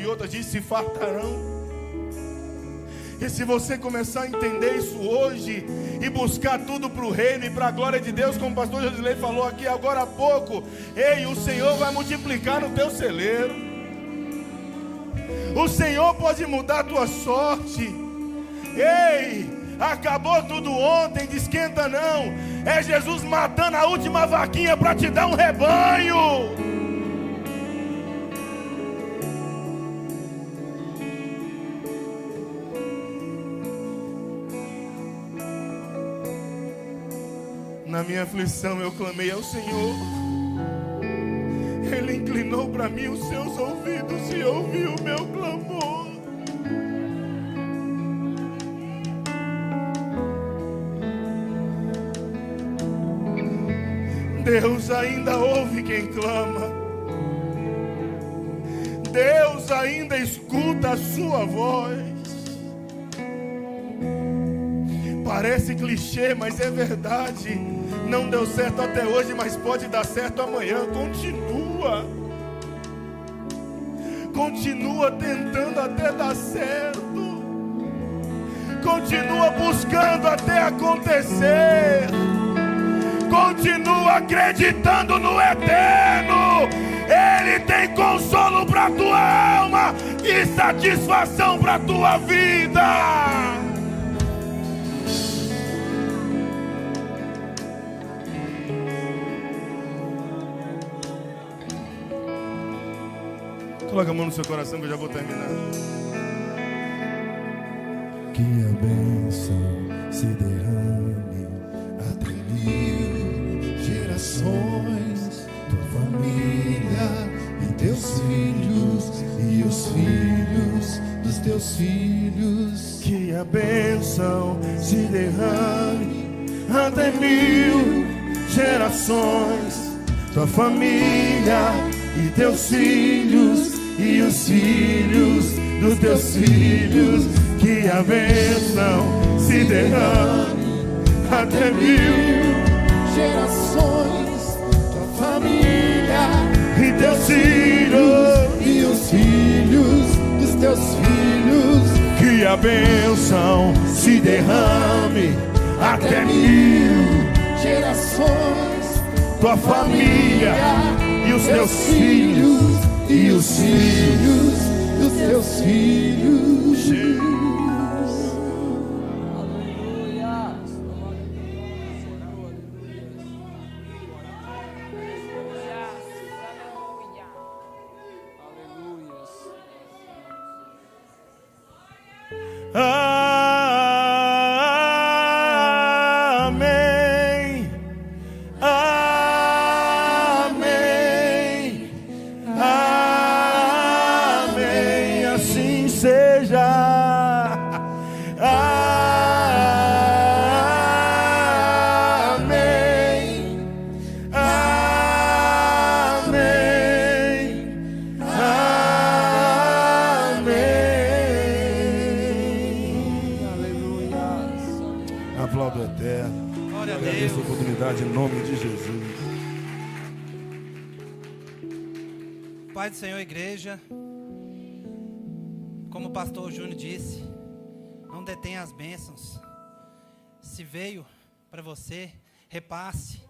outras diz: se fartarão. E se você começar a entender isso hoje e buscar tudo para o reino e para a glória de Deus, como o pastor Josilei falou aqui agora há pouco, ei, o Senhor vai multiplicar no teu celeiro. O Senhor pode mudar a tua sorte. Ei, acabou tudo ontem, de esquenta não. É Jesus matando a última vaquinha para te dar um rebanho. Na minha aflição eu clamei ao Senhor. Ele inclinou para mim os seus ouvidos e ouviu o meu clamor. Deus ainda ouve quem clama. Deus ainda escuta a sua voz. Parece clichê, mas é verdade. Não deu certo até hoje, mas pode dar certo amanhã. Continua. Continua tentando até dar certo. Continua buscando até acontecer. Continua acreditando no eterno. Ele tem consolo para tua alma e satisfação para tua vida. Coloca a mão no seu coração que eu já vou terminar. Que a bênção se derrame até 1000 gerações, tua família e teus filhos e os filhos dos teus filhos. Que a bênção se derrame até 1000 gerações, tua família e teus filhos e os filhos dos teus filhos. Que a bênção se derrame até 1000 gerações, tua família e teus filhos e os filhos dos teus filhos. Que a bênção se derrame até 1000 gerações, tua família e os teus filhos e os filhos dos teus filhos. Amém. Amém. Amém. Assim seja. Amém. Amém. Amém. Aplaudo eterno. Glória a Agradeço a Deus. oportunidade em nome de Jesus. Pai do Senhor, igreja, como o pastor Júnior disse, não detenha as bênçãos. Se veio para você, repasse.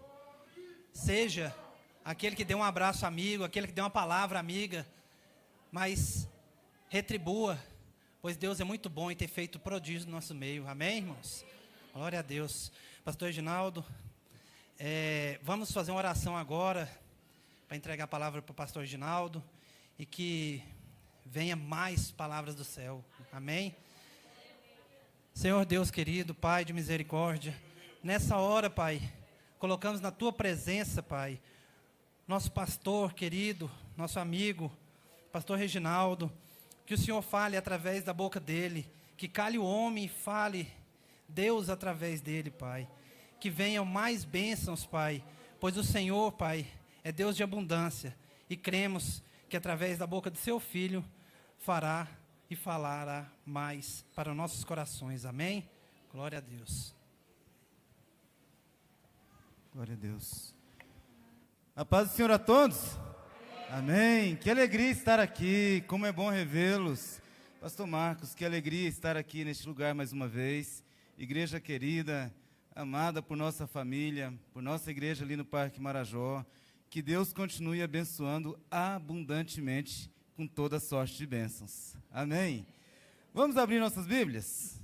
Seja aquele que deu um abraço amigo, aquele que deu uma palavra amiga, mas retribua, pois Deus é muito bom em ter feito prodígio no nosso meio. Amém, irmãos? Glória a Deus. Pastor Reginaldo, vamos fazer uma oração agora para entregar a palavra para o pastor Reginaldo e que venha mais palavras do céu. Amém? Senhor Deus querido, Pai de misericórdia, nessa hora, Pai, colocamos na Tua presença, Pai, nosso pastor querido, nosso amigo, pastor Reginaldo, que o Senhor fale através da boca dele, que cale o homem e fale Deus através dele, Pai. Que venham mais bênçãos, Pai, pois o Senhor, Pai, é Deus de abundância, e cremos que através da boca do seu Filho fará e falará mais para nossos corações. Amém? Glória a Deus. Glória a Deus. A paz do Senhor a todos. Amém. Que alegria estar aqui. Como é bom revê-los. Pastor Marcos, que alegria estar aqui neste lugar mais uma vez. Igreja querida, amada por nossa família, por nossa igreja ali no Parque Marajó. Que Deus continue abençoando abundantemente com toda sorte de bênçãos. Amém. Vamos abrir nossas Bíblias?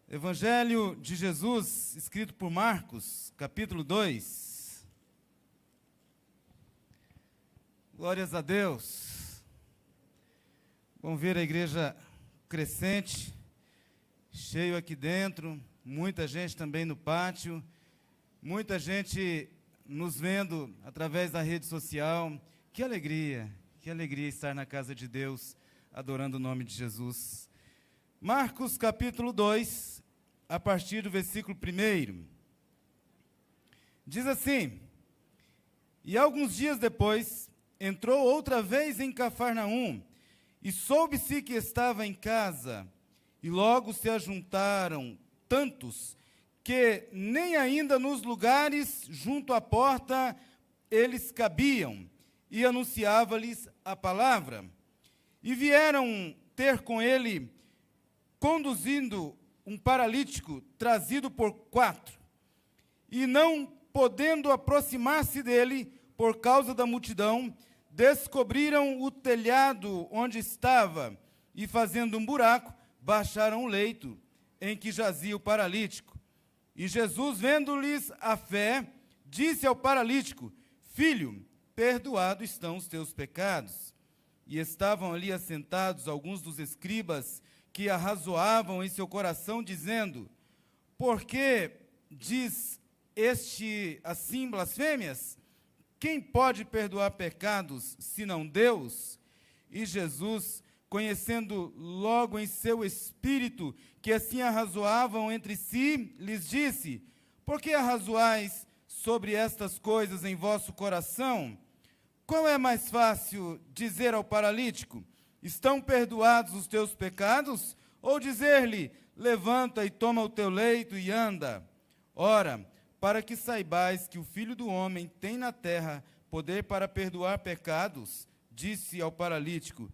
Evangelho de Jesus, escrito por Marcos, capítulo 2. Glórias a Deus. Vamos ver a igreja crescente, cheio aqui dentro, muita gente também no pátio, muita gente nos vendo através da rede social. Que alegria estar na casa de Deus, adorando o nome de Jesus. Marcos capítulo 2, a partir do versículo 1. Diz assim: E alguns dias depois, entrou outra vez em Cafarnaum, e soube-se que estava em casa, e logo se ajuntaram tantos, que nem ainda nos lugares junto à porta eles cabiam, e anunciava-lhes a palavra. E vieram ter com ele, conduzindo um paralítico trazido por 4, e não podendo aproximar-se dele por causa da multidão, descobriram o telhado onde estava, e fazendo um buraco, baixaram o leito em que jazia o paralítico. E Jesus, vendo-lhes a fé, disse ao paralítico: Filho, perdoados estão os teus pecados. E estavam ali assentados alguns dos escribas que arrazoavam em seu coração, dizendo: Por que diz este assim blasfêmias? Quem pode perdoar pecados, senão Deus? E Jesus, conhecendo logo em seu espírito que assim arrazoavam entre si, lhes disse: Por que arrazoais sobre estas coisas em vosso coração? Qual é mais fácil, dizer ao paralítico: Estão perdoados os teus pecados? Ou dizer-lhe: Levanta e toma o teu leito e anda? Ora, para que saibais que o Filho do Homem tem na terra poder para perdoar pecados, disse ao paralítico: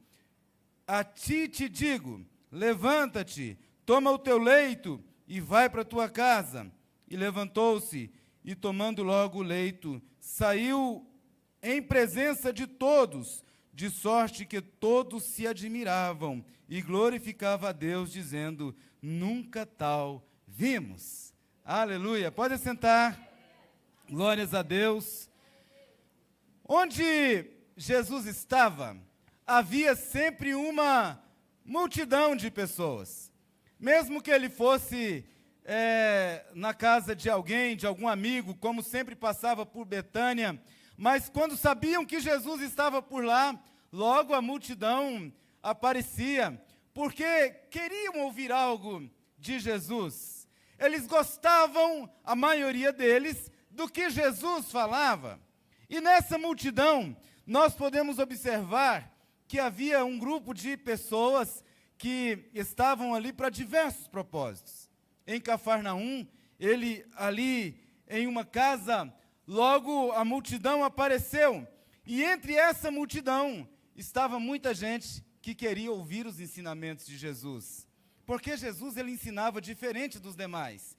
A ti te digo, levanta-te, toma o teu leito e vai para a tua casa. E levantou-se, e tomando logo o leito, saiu em presença de todos, de sorte que todos se admiravam e glorificavam a Deus, dizendo: Nunca tal vimos. Aleluia. Pode sentar. Glórias a Deus. Onde Jesus estava, havia sempre uma multidão de pessoas. Mesmo que ele fosse na casa de alguém, de algum amigo, como sempre passava por Betânia, mas quando sabiam que Jesus estava por lá, logo a multidão aparecia, porque queriam ouvir algo de Jesus. Eles gostavam, a maioria deles, do que Jesus falava. E nessa multidão, nós podemos observar que havia um grupo de pessoas que estavam ali para diversos propósitos. Em Cafarnaum, ele ali em uma casa, logo a multidão apareceu. E entre essa multidão, estava muita gente que queria ouvir os ensinamentos de Jesus. Porque Jesus, ele ensinava diferente dos demais,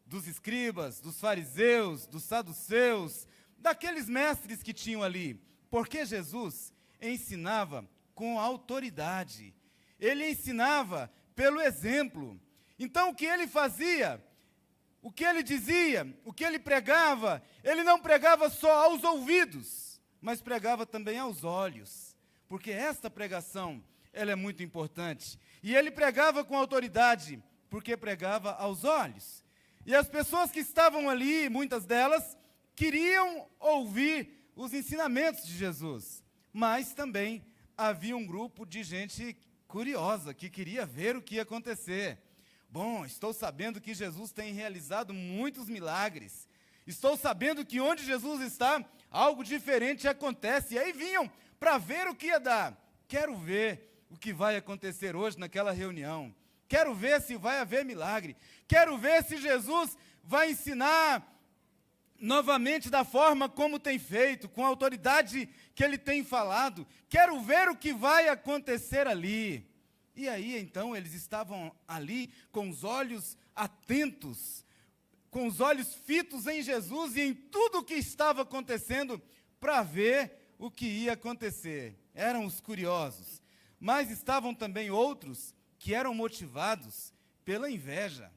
dos escribas, dos fariseus, dos saduceus, daqueles mestres que tinham ali. Porque Jesus ensinava com autoridade. Ele ensinava pelo exemplo. Então, o que ele fazia, o que ele dizia, o que ele pregava, ele não pregava só aos ouvidos, mas pregava também aos olhos. Porque esta pregação, ela é muito importante. E ele pregava com autoridade, porque pregava aos olhos. E as pessoas que estavam ali, muitas delas, queriam ouvir os ensinamentos de Jesus. Mas também havia um grupo de gente curiosa, que queria ver o que ia acontecer. Bom, estou sabendo que Jesus tem realizado muitos milagres. Estou sabendo que onde Jesus está, algo diferente acontece. E aí vinham para ver o que ia dar. Quero ver o que vai acontecer hoje naquela reunião. Quero ver se vai haver milagre. Quero ver se Jesus vai ensinar novamente da forma como tem feito, com a autoridade que ele tem falado. Quero ver o que vai acontecer ali. E aí, então, eles estavam ali com os olhos atentos, com os olhos fitos em Jesus e em tudo o que estava acontecendo, para ver o que ia acontecer. Eram os curiosos. Mas estavam também outros que eram motivados pela inveja.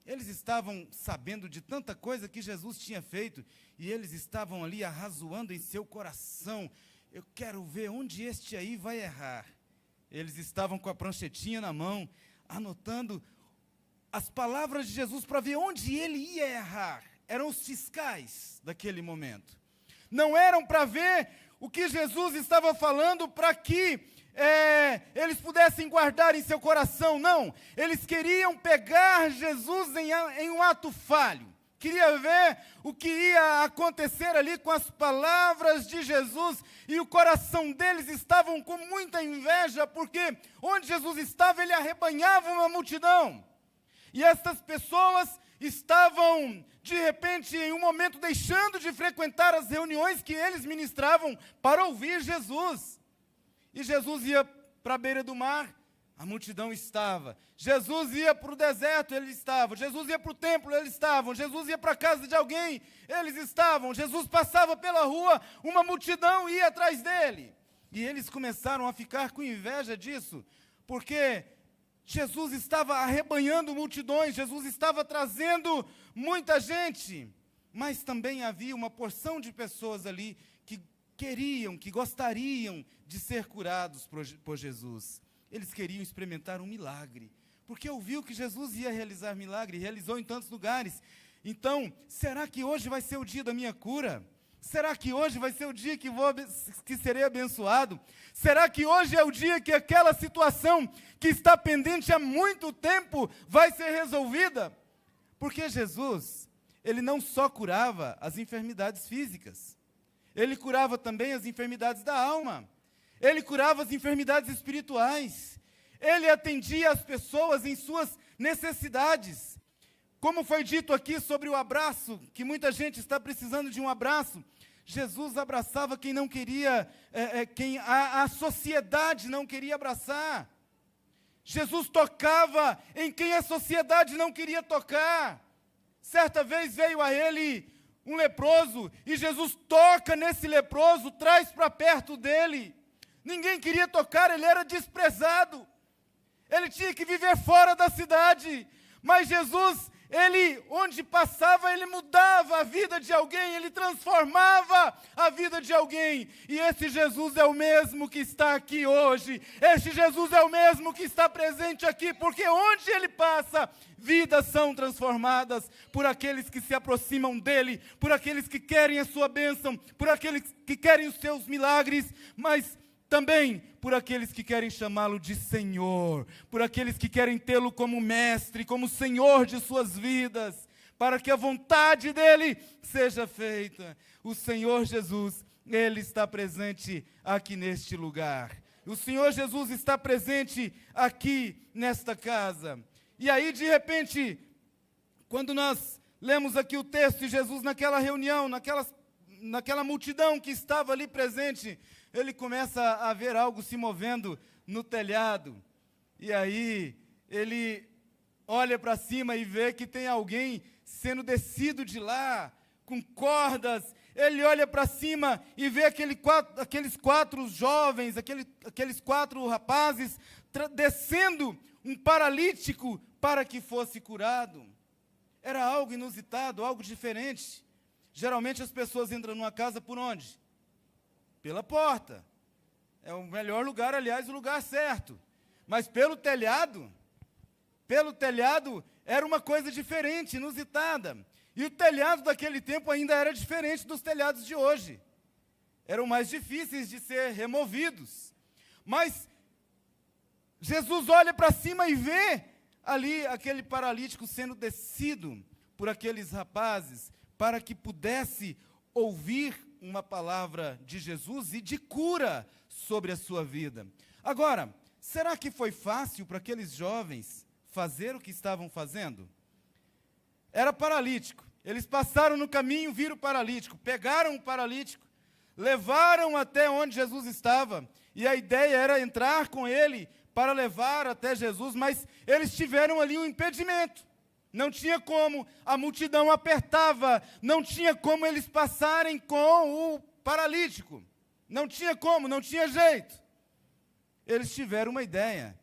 Eles estavam sabendo de tanta coisa que Jesus tinha feito, e eles estavam ali arrazoando em seu coração: eu quero ver onde este aí vai errar. Eles estavam com a pranchetinha na mão, anotando as palavras de Jesus para ver onde ele ia errar. Eram os fiscais daquele momento. Não eram para ver o que Jesus estava falando para que eles pudessem guardar em seu coração, não. Eles queriam pegar Jesus em um ato falho. Queria ver o que ia acontecer ali com as palavras de Jesus, e o coração deles estavam com muita inveja, porque onde Jesus estava, ele arrebanhava uma multidão. E estas pessoas estavam, de repente, em um momento, deixando de frequentar as reuniões que eles ministravam para ouvir Jesus. E Jesus ia para a beira do mar, a multidão estava. Jesus ia para o deserto, eles estavam. Jesus ia para o templo, eles estavam. Jesus ia para a casa de alguém, eles estavam. Jesus passava pela rua, uma multidão ia atrás dele. E eles começaram a ficar com inveja disso, porque Jesus estava arrebanhando multidões, Jesus estava trazendo muita gente. Mas também havia uma porção de pessoas ali que queriam, que gostariam de ser curados por Jesus. Eles queriam experimentar um milagre, porque ouviu que Jesus ia realizar milagre, realizou em tantos lugares. Então, será que hoje vai ser o dia da minha cura? Será que hoje vai ser o dia que serei abençoado? Será que hoje é o dia que aquela situação que está pendente há muito tempo vai ser resolvida? Porque Jesus, ele não só curava as enfermidades físicas, ele curava também as enfermidades da alma. Ele curava as enfermidades espirituais. Ele atendia as pessoas em suas necessidades. Como foi dito aqui sobre o abraço, que muita gente está precisando de um abraço, Jesus abraçava quem não queria, quem a sociedade não queria abraçar. Jesus tocava em quem a sociedade não queria tocar. Certa vez veio a ele um leproso, e Jesus toca nesse leproso, traz para perto dele. Ninguém queria tocar, ele era desprezado. Ele tinha que viver fora da cidade. Mas Jesus, ele, onde passava, ele mudava a vida de alguém, ele transformava a vida de alguém. E esse Jesus é o mesmo que está aqui hoje. Esse Jesus é o mesmo que está presente aqui, porque onde ele passa, vidas são transformadas por aqueles que se aproximam dele, por aqueles que querem a sua bênção, por aqueles que querem os seus milagres, mas também por aqueles que querem chamá-lo de Senhor, por aqueles que querem tê-lo como mestre, como Senhor de suas vidas, para que a vontade dele seja feita. O Senhor Jesus, ele está presente aqui neste lugar. O Senhor Jesus está presente aqui nesta casa. E aí, de repente, quando nós lemos aqui o texto de Jesus naquela reunião, naquela multidão que estava ali presente, ele começa a ver algo se movendo no telhado. E aí, ele olha para cima e vê que tem alguém sendo descido de lá, com cordas. Ele olha para cima e vê aqueles quatro jovens, aqueles quatro rapazes, descendo um paralítico para que fosse curado. Era algo inusitado, algo diferente. Geralmente as pessoas entram numa casa por onde? Pela porta. É o melhor lugar, aliás, o lugar certo. Mas pelo telhado era uma coisa diferente, inusitada. E o telhado daquele tempo ainda era diferente dos telhados de hoje. Eram mais difíceis de ser removidos. Mas Jesus olha para cima e vê ali aquele paralítico sendo descido por aqueles rapazes, para que pudesse ouvir uma palavra de Jesus e de cura sobre a sua vida. Agora, será que foi fácil para aqueles jovens fazer o que estavam fazendo? Era paralítico. Eles passaram no caminho, viram o paralítico, pegaram o paralítico, levaram até onde Jesus estava, e a ideia era entrar com ele para levar até Jesus, mas eles tiveram ali um impedimento. Não tinha como, a multidão apertava, não tinha como eles passarem com o paralítico. Não tinha como, não tinha jeito. Eles tiveram uma ideia,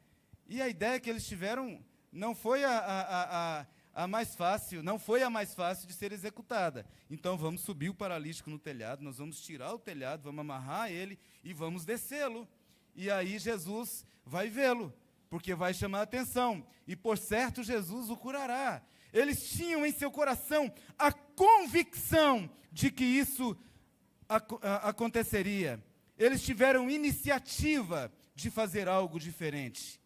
e a ideia que eles tiveram não foi a mais fácil, não foi a mais fácil de ser executada. Então vamos subir o paralítico no telhado, nós vamos tirar o telhado, vamos amarrar ele e vamos descê-lo. E aí Jesus vai vê-lo, porque vai chamar a atenção, e por certo Jesus o curará. Eles tinham em seu coração a convicção de que isso aconteceria. Eles tiveram iniciativa de fazer algo diferente.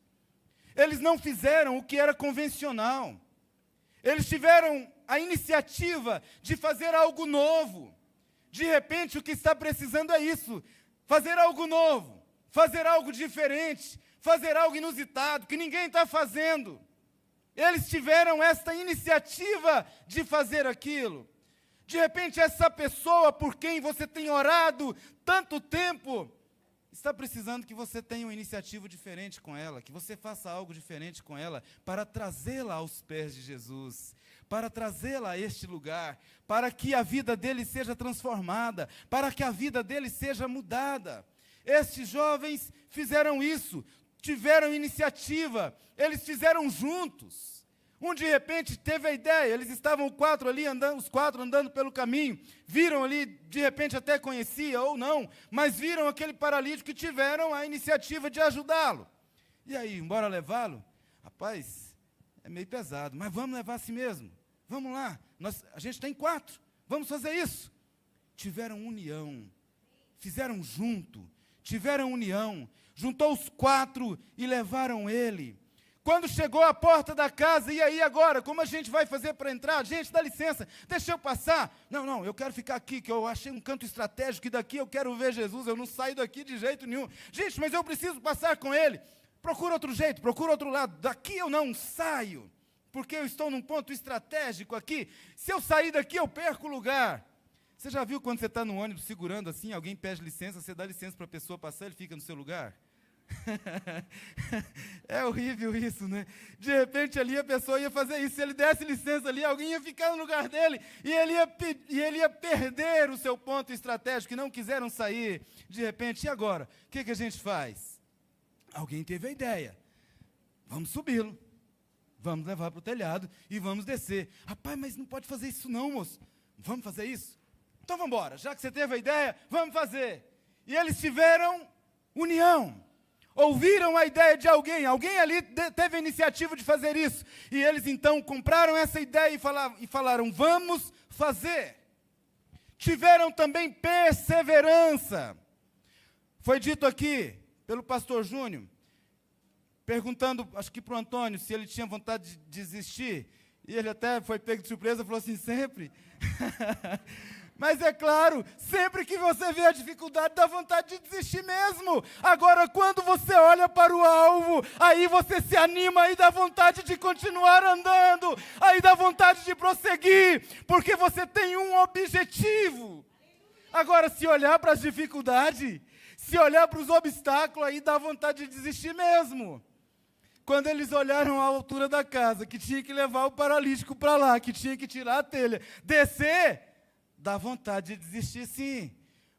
Eles não fizeram o que era convencional. Eles tiveram a iniciativa de fazer algo novo. De repente, o que está precisando é isso: fazer algo novo, fazer algo diferente, fazer algo inusitado, que ninguém está fazendo. Eles tiveram esta iniciativa de fazer aquilo. De repente, essa pessoa por quem você tem orado tanto tempo, está precisando que você tenha uma iniciativa diferente com ela, que você faça algo diferente com ela, para trazê-la aos pés de Jesus, para trazê-la a este lugar, para que a vida dele seja transformada, para que a vida dele seja mudada. Estes jovens fizeram isso, tiveram iniciativa, eles fizeram juntos. De repente teve a ideia, eles estavam os quatro andando pelo caminho, viram ali, de repente até conhecia ou não, mas viram aquele paralítico e tiveram a iniciativa de ajudá-lo. E aí, bora levá-lo? Rapaz, é meio pesado, mas vamos levar assim mesmo. Vamos lá, a gente tem 4, vamos fazer isso. Tiveram união, fizeram junto, tiveram união, juntou os 4 e levaram ele. Quando chegou à porta da casa, e aí agora, como a gente vai fazer para entrar? Gente, dá licença, deixa eu passar. Não, eu quero ficar aqui, que eu achei um canto estratégico, e daqui eu quero ver Jesus, eu não saio daqui de jeito nenhum. Gente, mas eu preciso passar com ele. Procura outro jeito, procura outro lado. Daqui eu não saio, porque eu estou num ponto estratégico aqui. Se eu sair daqui, eu perco o lugar. Você já viu quando você está no ônibus segurando assim, alguém pede licença, você dá licença para a pessoa passar, ele fica no seu lugar? É horrível isso, né? De repente ali a pessoa ia fazer isso, se ele desse licença ali, alguém ia ficar no lugar dele, e ele ia perder o seu ponto estratégico, e não quiseram sair. De repente, e agora? O que a gente faz? Alguém teve a ideia, vamos subi-lo, vamos levar para o telhado, e vamos descer. Rapaz, mas não pode fazer isso não, moço. Vamos fazer isso? Então vamos embora, já que você teve a ideia, vamos fazer. E eles tiveram união. Ouviram a ideia de alguém ali teve a iniciativa de fazer isso, e eles então compraram essa ideia e falaram, vamos fazer. Tiveram também perseverança. Foi dito aqui, pelo pastor Júnior, perguntando, acho que para o Antônio, se ele tinha vontade de desistir, e ele até foi pego de surpresa, falou assim, sempre. Mas é claro, sempre que você vê a dificuldade, dá vontade de desistir mesmo. Agora, quando você olha para o alvo, aí você se anima, aí dá vontade de continuar andando, aí dá vontade de prosseguir, porque você tem um objetivo. Agora, se olhar para as dificuldades, se olhar para os obstáculos, aí dá vontade de desistir mesmo. Quando eles olharam a altura da casa, que tinha que levar o paralítico para lá, que tinha que tirar a telha, descer, dá vontade de desistir sim,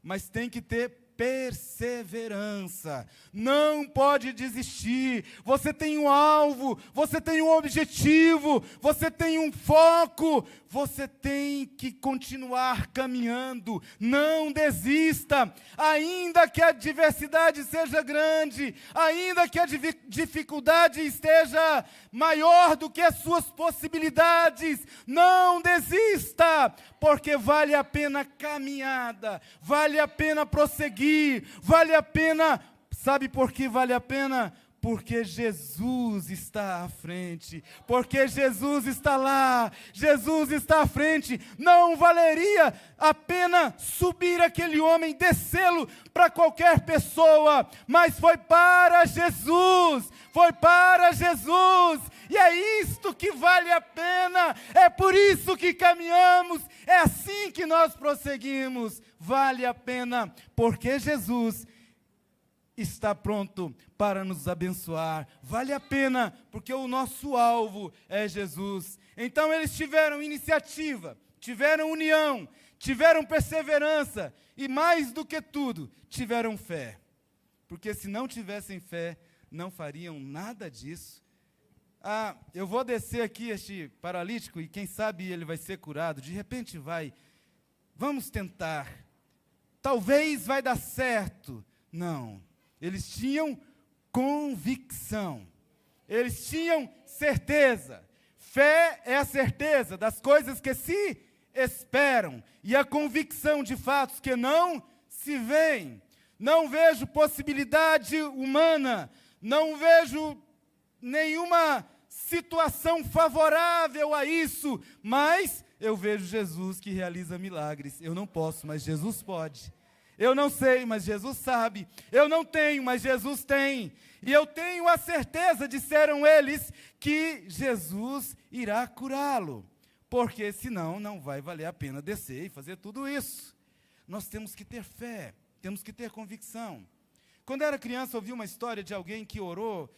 mas tem que ter perseverança, não pode desistir. Você tem um alvo, você tem um objetivo, você tem um foco, você tem que continuar caminhando, não desista, ainda que a adversidade seja grande, ainda que a dificuldade esteja maior do que as suas possibilidades, não desista, porque vale a pena a caminhada, vale a pena prosseguir, vale a pena, sabe por que vale a pena? Porque Jesus está à frente, porque Jesus está lá, Jesus está à frente. Não valeria a pena subir aquele homem, descê-lo para qualquer pessoa, mas foi para Jesus, E é isto que vale a pena, é por isso que caminhamos, é assim que nós prosseguimos. Vale a pena, porque Jesus está pronto para nos abençoar. Vale a pena, porque o nosso alvo é Jesus. Então eles tiveram iniciativa, tiveram união, tiveram perseverança e, mais do que tudo, tiveram fé. Porque se não tivessem fé, não fariam nada disso. Eu vou descer aqui este paralítico e quem sabe ele vai ser curado. De repente vamos tentar. Talvez vai dar certo. Não. Eles tinham convicção. Eles tinham certeza. Fé é a certeza das coisas que se esperam e a convicção de fatos que não se veem. Não vejo possibilidade humana, não vejo nenhuma situação favorável a isso, mas eu vejo Jesus que realiza milagres. Eu não posso, mas Jesus pode. Eu não sei, mas Jesus sabe. Eu não tenho, mas Jesus tem. E eu tenho a certeza, disseram eles, que Jesus irá curá-lo. Porque senão não vai valer a pena descer e fazer tudo isso. Nós temos que ter fé, temos que ter convicção. Quando eu era criança, eu ouvi uma história de alguém que orou.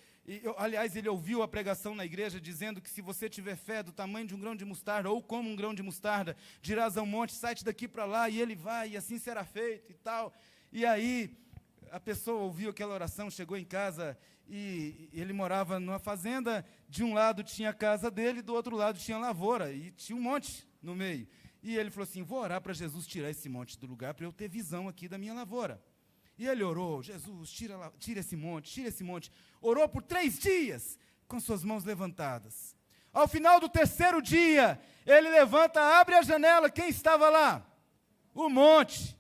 Aliás, ele ouviu a pregação na igreja dizendo que se você tiver fé do tamanho de um grão de mostarda, ou como um grão de mostarda, dirás ao monte, sai-te daqui para lá, e ele vai, e assim será feito, e tal. E aí, a pessoa ouviu aquela oração, chegou em casa, e ele morava numa fazenda, de um lado tinha a casa dele, do outro lado tinha a lavoura, e tinha um monte no meio. E ele falou assim, vou orar para Jesus tirar esse monte do lugar, para eu ter visão aqui da minha lavoura. E ele orou, Jesus, tira esse monte. Orou por 3 dias, com suas mãos levantadas. Ao final do 3º dia, ele levanta, abre a janela, quem estava lá? O monte.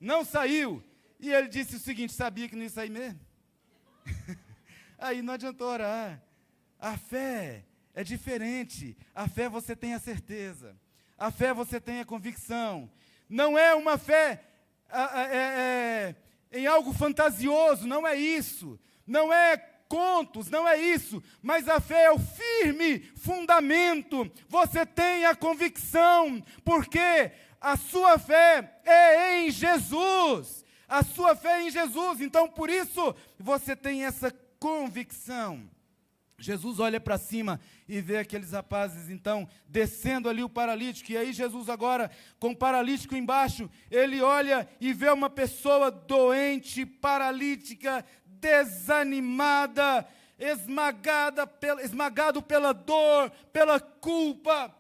Não saiu. E ele disse o seguinte, sabia que não ia sair mesmo? Aí não adiantou orar. A fé é diferente. A fé você tem a certeza. A fé você tem a convicção. Não é uma fé em algo fantasioso, não é isso. Não é contos, não é isso. Mas a fé é o firme fundamento. Você tem a convicção, porque a sua fé é em Jesus. A sua fé é em Jesus. Então, por isso, você tem essa convicção. Jesus olha para cima e vê aqueles rapazes, então, descendo ali o paralítico. E aí Jesus agora, com o paralítico embaixo, ele olha e vê uma pessoa doente, paralítica, desanimada, esmagado pela dor, pela culpa.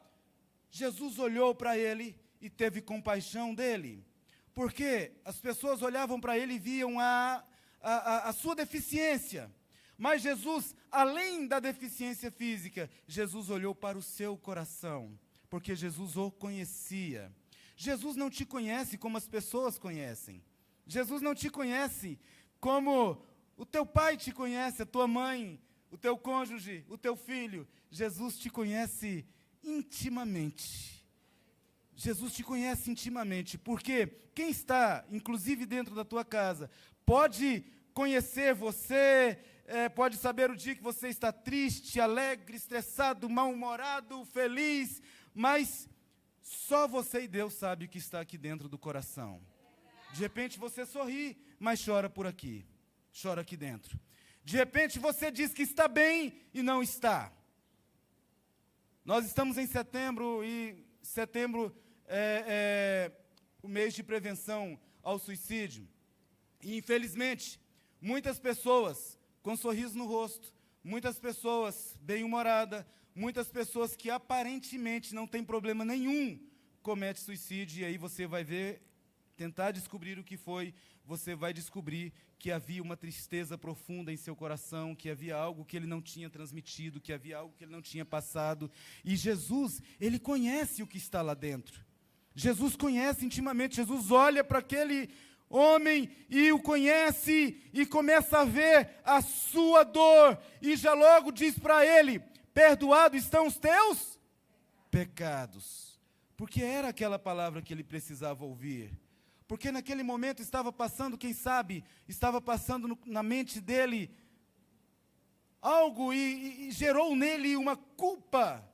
Jesus olhou para ele e teve compaixão dele. Porque as pessoas olhavam para ele e viam a sua deficiência. Mas Jesus, além da deficiência física, Jesus olhou para o seu coração, porque Jesus o conhecia. Jesus não te conhece como as pessoas conhecem. Jesus não te conhece como o teu pai te conhece, a tua mãe, o teu cônjuge, o teu filho. Jesus te conhece intimamente. Jesus te conhece intimamente, porque quem está, inclusive dentro da tua casa, pode conhecer você, pode saber o dia que você está triste, alegre, estressado, mal-humorado, feliz, mas só você e Deus sabem o que está aqui dentro do coração. De repente você sorri, mas chora por aqui, chora aqui dentro. De repente você diz que está bem e não está. Nós estamos em setembro e setembro é o mês de prevenção ao suicídio. E infelizmente, muitas pessoas com sorriso no rosto, muitas pessoas bem-humoradas, muitas pessoas que aparentemente não têm problema nenhum, cometem suicídio, e aí você vai ver, tentar descobrir o que foi, você vai descobrir que havia uma tristeza profunda em seu coração, que havia algo que ele não tinha transmitido, que havia algo que ele não tinha passado, e Jesus, ele conhece o que está lá dentro. Jesus conhece intimamente, Jesus olha para aquele homem e o conhece e começa a ver a sua dor e já logo diz para ele, perdoados estão os teus pecados, porque era aquela palavra que ele precisava ouvir, porque naquele momento estava passando, quem sabe, estava passando na mente dele algo e gerou nele uma culpa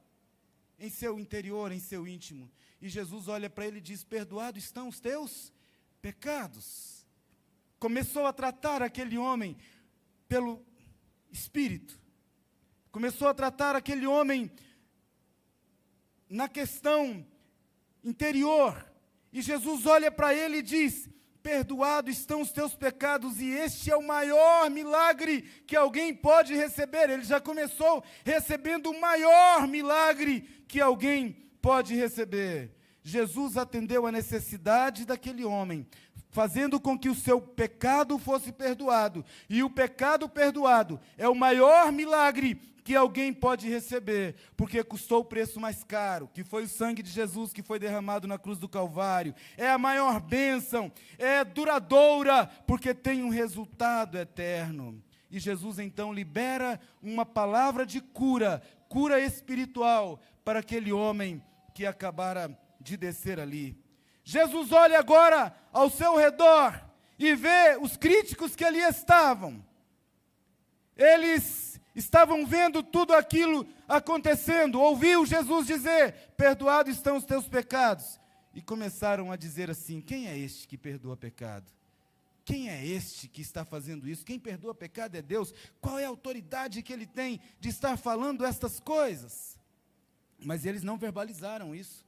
em seu interior, em seu íntimo. E Jesus olha para ele e diz: perdoados estão os teus pecados. Começou a tratar aquele homem pelo Espírito. Começou a tratar aquele homem na questão interior. E Jesus olha para ele e diz: perdoados estão os teus pecados. E este é o maior milagre que alguém pode receber. Ele já começou recebendo o maior milagre que alguém pode receber. Jesus atendeu a necessidade daquele homem, fazendo com que o seu pecado fosse perdoado. E o pecado perdoado é o maior milagre que alguém pode receber, porque custou o preço mais caro, que foi o sangue de Jesus que foi derramado na cruz do Calvário. É a maior bênção, é duradoura, porque tem um resultado eterno. E Jesus então libera uma palavra de cura, cura espiritual, para aquele homem que acabara de descer ali. Jesus olha agora ao seu redor e vê os críticos que ali estavam. Eles estavam vendo tudo aquilo acontecendo, ouviu Jesus dizer: perdoados estão os teus pecados. E começaram a dizer assim: quem é este que perdoa pecado? Quem é este que está fazendo isso? Quem perdoa pecado é Deus. Qual é a autoridade que ele tem de estar falando estas coisas? Mas eles não verbalizaram isso,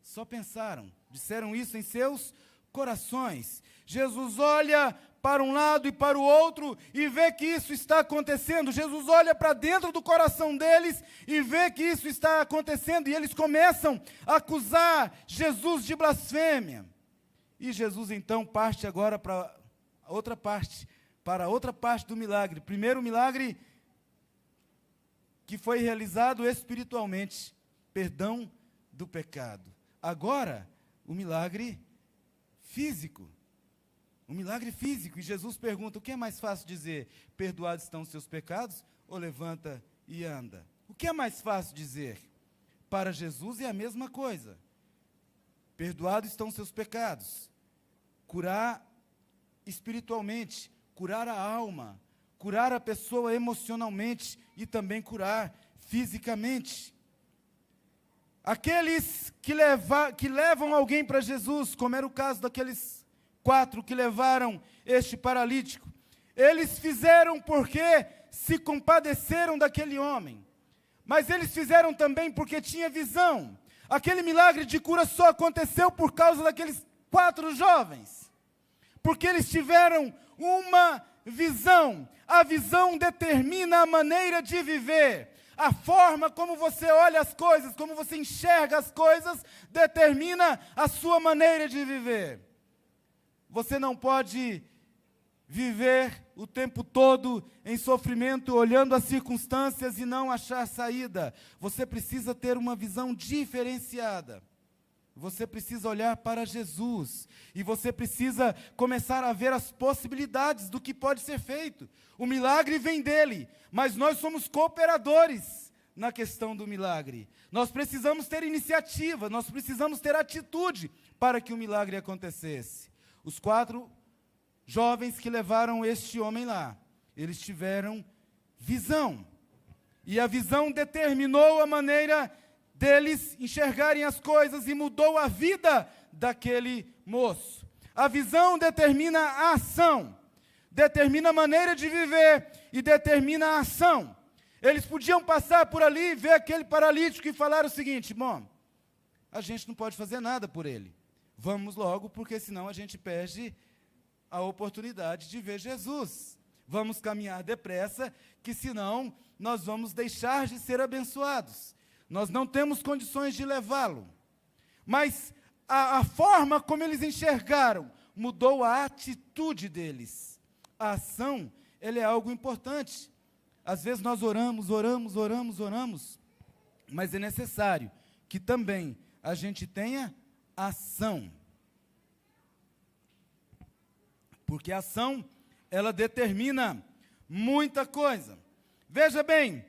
só pensaram, disseram isso em seus corações. Jesus olha para um lado e para o outro e vê que isso está acontecendo. Jesus olha para dentro do coração deles e vê que isso está acontecendo, e eles começam a acusar Jesus de blasfêmia. E Jesus então parte agora para outra parte do milagre. Primeiro milagre que foi realizado espiritualmente, perdão do pecado. Agora, o milagre físico. Um milagre físico. E Jesus pergunta: o que é mais fácil dizer? Perdoados estão os seus pecados? Ou levanta e anda? O que é mais fácil dizer? Para Jesus é a mesma coisa. Perdoados estão os seus pecados. Curar espiritualmente, curar a alma, curar a pessoa emocionalmente e também curar fisicamente. Aqueles que levam alguém para Jesus, como era o caso daqueles 4 que levaram este paralítico, eles fizeram porque se compadeceram daquele homem, mas eles fizeram também porque tinha visão. Aquele milagre de cura só aconteceu por causa daqueles 4 jovens, porque eles tiveram uma visão. A visão determina a maneira de viver. A forma como você olha as coisas, como você enxerga as coisas, determina a sua maneira de viver. Você não pode viver o tempo todo em sofrimento, olhando as circunstâncias e não achar saída. Você precisa ter uma visão diferenciada. Você precisa olhar para Jesus, e você precisa começar a ver as possibilidades do que pode ser feito. O milagre vem dele, mas nós somos cooperadores na questão do milagre. Nós precisamos ter iniciativa, nós precisamos ter atitude para que o milagre acontecesse. Os 4 jovens que levaram este homem lá, eles tiveram visão, e a visão determinou a maneira deles enxergarem as coisas e mudou a vida daquele moço. A visão determina a ação, determina a maneira de viver e determina a ação. Eles podiam passar por ali, ver aquele paralítico e falar o seguinte: bom, a gente não pode fazer nada por ele, vamos logo, porque senão a gente perde a oportunidade de ver Jesus. Vamos caminhar depressa, que senão nós vamos deixar de ser abençoados. Nós não temos condições de levá-lo. Mas a forma como eles enxergaram mudou a atitude deles. A ação, ela é algo importante. Às vezes nós oramos, mas é necessário que também a gente tenha ação. Porque a ação, ela determina muita coisa. Veja bem,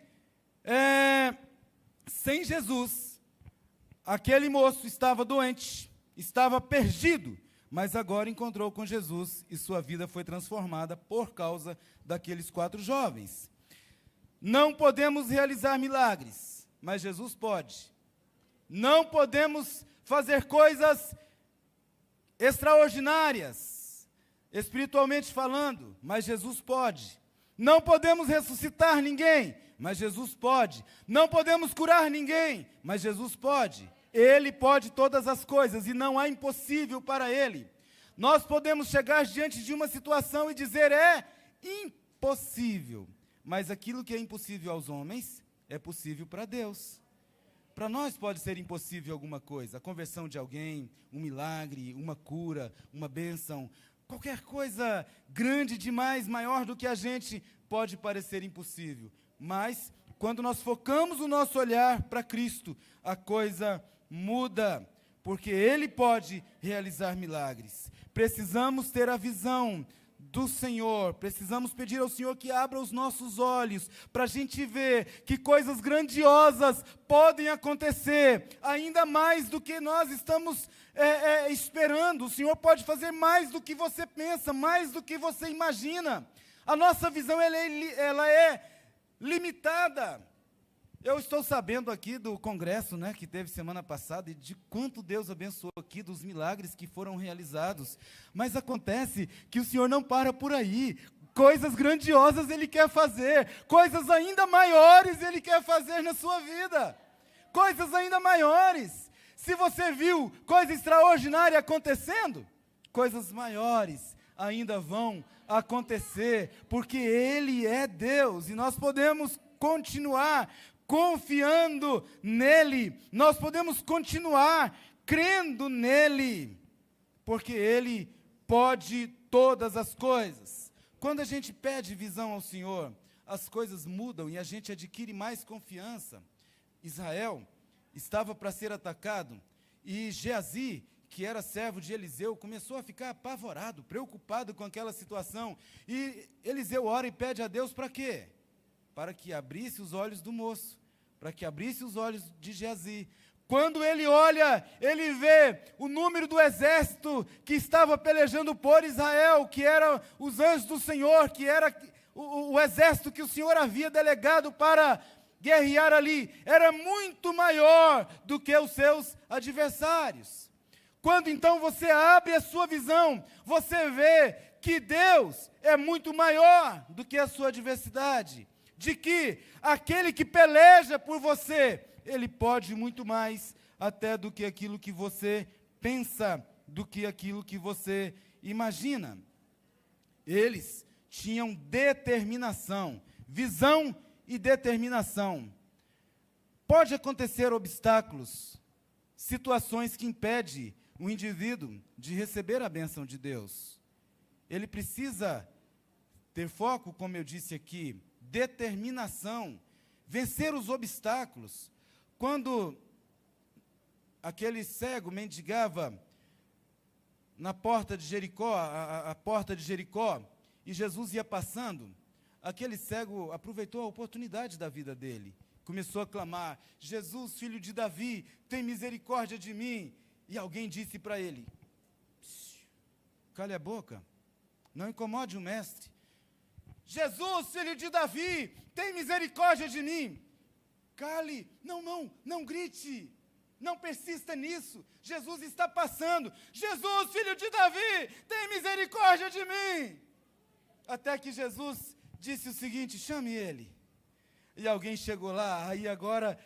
sem Jesus, aquele moço estava doente, estava perdido, mas agora encontrou com Jesus e sua vida foi transformada por causa daqueles 4 jovens. não podemos realizar milagres, mas Jesus pode. Não podemos fazer coisas extraordinárias, espiritualmente falando, mas Jesus pode. Não podemos ressuscitar ninguém, mas Jesus pode. Não podemos curar ninguém, mas Jesus pode. Ele pode todas as coisas e não há impossível para Ele. Nós podemos chegar diante de uma situação e dizer, é impossível. Mas aquilo que é impossível aos homens, é possível para Deus. Para nós pode ser impossível alguma coisa, a conversão de alguém, um milagre, uma cura, uma bênção, qualquer coisa grande demais, maior do que a gente, pode parecer impossível. Mas, quando nós focamos o nosso olhar para Cristo, a coisa muda, porque Ele pode realizar milagres. Precisamos ter a visão do Senhor, precisamos pedir ao Senhor que abra os nossos olhos, para a gente ver que coisas grandiosas podem acontecer, ainda mais do que nós estamos esperando. O Senhor pode fazer mais do que você pensa, mais do que você imagina. A nossa visão ela é limitada. Eu estou sabendo aqui do congresso, que teve semana passada, e de quanto Deus abençoou aqui, dos milagres que foram realizados. Mas acontece que o Senhor não para por aí. Coisas grandiosas Ele quer fazer, coisas ainda maiores Ele quer fazer na sua vida. Coisas ainda maiores. Se você viu coisa extraordinária acontecendo, coisas maiores ainda vão acontecer, porque Ele é Deus, e nós podemos continuar confiando nele, nós podemos continuar crendo nele, porque Ele pode todas as coisas. Quando a gente pede visão ao Senhor, as coisas mudam e a gente adquire mais confiança. Israel estava para ser atacado, e Geazi, que era servo de Eliseu, começou a ficar apavorado, preocupado com aquela situação, e Eliseu ora e pede a Deus para quê? Para que abrisse os olhos do moço, para que abrisse os olhos de Geazi. Quando ele olha, ele vê o número do exército que estava pelejando por Israel, que eram os anjos do Senhor, que era o exército que o Senhor havia delegado para guerrear ali, era muito maior do que os seus adversários. Quando então você abre a sua visão, você vê que Deus é muito maior do que a sua adversidade, de que aquele que peleja por você, ele pode muito mais até do que aquilo que você pensa, do que aquilo que você imagina. Eles tinham determinação, visão e determinação. Pode acontecer obstáculos, situações que impedem o indivíduo de receber a bênção de Deus. Ele precisa ter foco, como eu disse aqui, determinação, vencer os obstáculos. Quando aquele cego mendigava na porta de Jericó, a porta de Jericó, e Jesus ia passando, aquele cego aproveitou a oportunidade da vida dele, começou a clamar, Jesus, filho de Davi, tem misericórdia de mim. E alguém disse para ele, cale a boca, não incomode o mestre. Jesus, filho de Davi, tem misericórdia de mim. Cale, não grite, não persista nisso. Jesus está passando. Jesus, filho de Davi, tem misericórdia de mim. Até que Jesus disse o seguinte, chame ele. E alguém chegou lá, aí agora,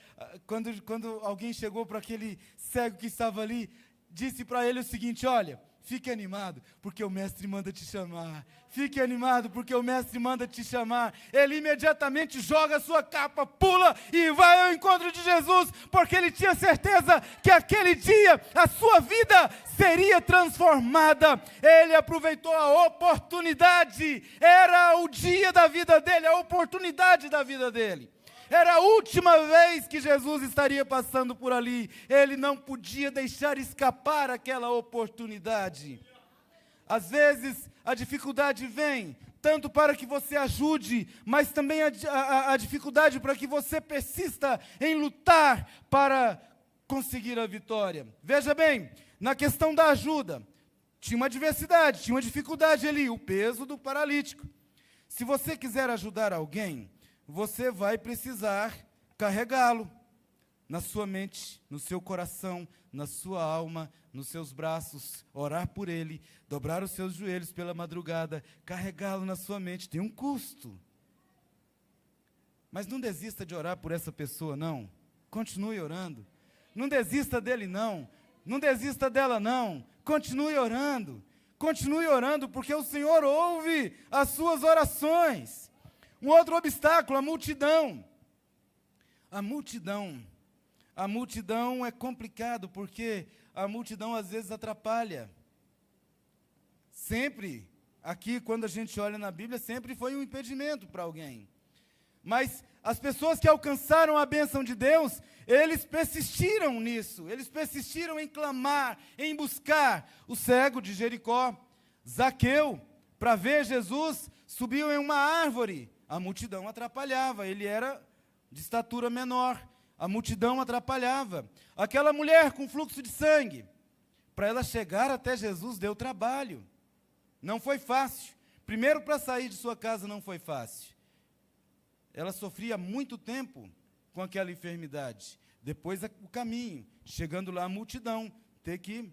quando alguém chegou para aquele cego que estava ali, disse para ele o seguinte, olha, fique animado, porque o mestre manda te chamar. Fique animado, porque o mestre manda te chamar. Ele imediatamente joga a sua capa, pula e vai ao encontro de Jesus, porque ele tinha certeza que aquele dia a sua vida seria transformada. Ele aproveitou a oportunidade. Era o dia da vida dele, a oportunidade da vida dele. Era a última vez que Jesus estaria passando por ali. Ele não podia deixar escapar aquela oportunidade. Às vezes, a dificuldade vem, tanto para que você ajude, mas também a dificuldade para que você persista em lutar para conseguir a vitória. Veja bem, na questão da ajuda, tinha uma adversidade, tinha uma dificuldade ali, o peso do paralítico. Se você quiser ajudar alguém, você vai precisar carregá-lo na sua mente, no seu coração, na sua alma, nos seus braços, orar por ele, dobrar os seus joelhos pela madrugada, carregá-lo na sua mente. Tem um custo. Mas não desista de orar por essa pessoa, não. Continue orando. Não desista dele, não. Não desista dela, não. Continue orando. Continue orando, porque o Senhor ouve as suas orações. Um outro obstáculo, a multidão. A multidão. A multidão é complicado, porque a multidão às vezes atrapalha. Sempre, aqui quando a gente olha na Bíblia, sempre foi um impedimento para alguém. Mas as pessoas que alcançaram a bênção de Deus, eles persistiram nisso, eles persistiram em clamar, em buscar. O cego de Jericó, Zaqueu, para ver Jesus, subiu em uma árvore. A multidão atrapalhava, ele era de estatura menor, a multidão atrapalhava. Aquela mulher com fluxo de sangue, para ela chegar até Jesus deu trabalho, não foi fácil. Primeiro, para sair de sua casa não foi fácil. Ela sofria muito tempo com aquela enfermidade. Depois o caminho, chegando lá a multidão, ter que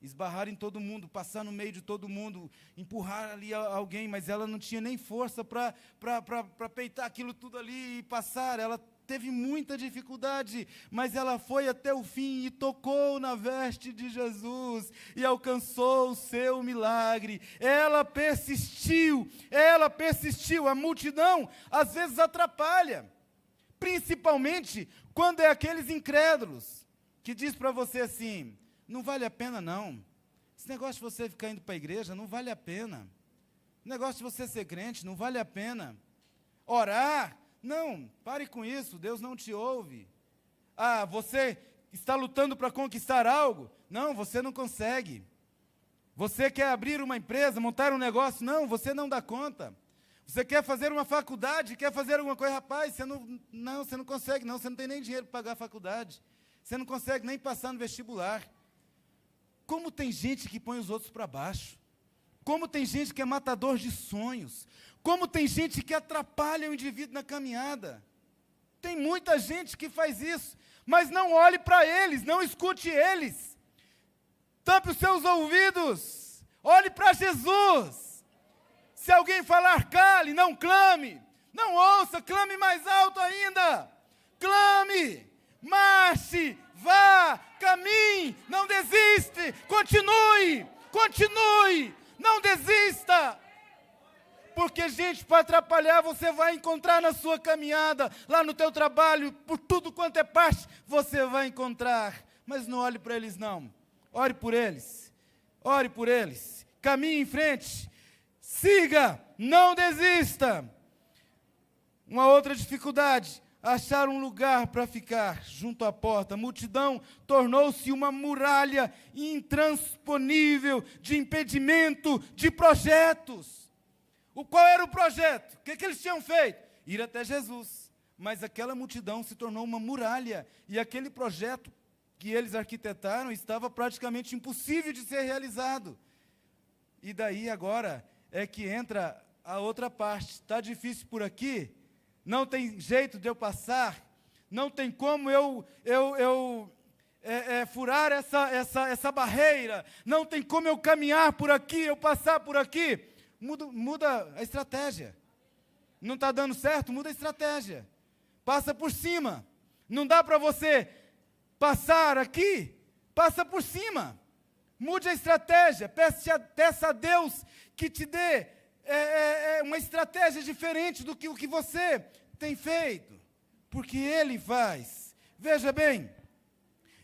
esbarrar em todo mundo, passar no meio de todo mundo, empurrar ali alguém, mas ela não tinha nem força para peitar aquilo tudo ali e passar. Ela teve muita dificuldade, mas ela foi até o fim e tocou na veste de Jesus e alcançou o seu milagre. Ela persistiu. A multidão às vezes atrapalha, principalmente quando é aqueles incrédulos que diz para você assim: não vale a pena não, esse negócio de você ficar indo para a igreja não vale a pena, o negócio de você ser crente não vale a pena, orar, não, pare com isso, Deus não te ouve. Ah, você está lutando para conquistar algo? Não, você não consegue. Você quer abrir uma empresa, montar um negócio? Não, você não dá conta. Você quer fazer uma faculdade, quer fazer alguma coisa? Rapaz, você não consegue, não, você não tem nem dinheiro para pagar a faculdade. Você não consegue nem passar no vestibular. Como tem gente que põe os outros para baixo. Como tem gente que é matador de sonhos. Como tem gente que atrapalha o indivíduo na caminhada. Tem muita gente que faz isso, mas não olhe para eles, não escute eles. Tampe os seus ouvidos, olhe para Jesus. Se alguém falar cale, não clame, não ouça, clame mais alto ainda. Clame, marche, vá, caminhe, não desiste, continue, não desista. Porque gente para atrapalhar você vai encontrar na sua caminhada, lá no teu trabalho, por tudo quanto é parte, você vai encontrar. Mas não olhe para eles não, ore por eles, caminhe em frente, siga, não desista. Uma outra dificuldade, achar um lugar para ficar junto à porta. A multidão tornou-se uma muralha intransponível de impedimento de projetos. Qual era o projeto? O que eles tinham feito? Ir até Jesus. Mas aquela multidão se tornou uma muralha. E aquele projeto que eles arquitetaram estava praticamente impossível de ser realizado. E daí agora é que entra a outra parte. Está difícil por aqui? Não tem jeito de eu passar? Não tem como eu furar essa barreira? Não tem como eu caminhar por aqui, eu passar por aqui? Muda a estratégia. Não está dando certo? Muda a estratégia. Passa por cima. Não dá para você passar aqui? Passa por cima. Mude a estratégia. Peça a Deus que te dê uma estratégia diferente do que o que você tem feito. Porque Ele faz. Veja bem.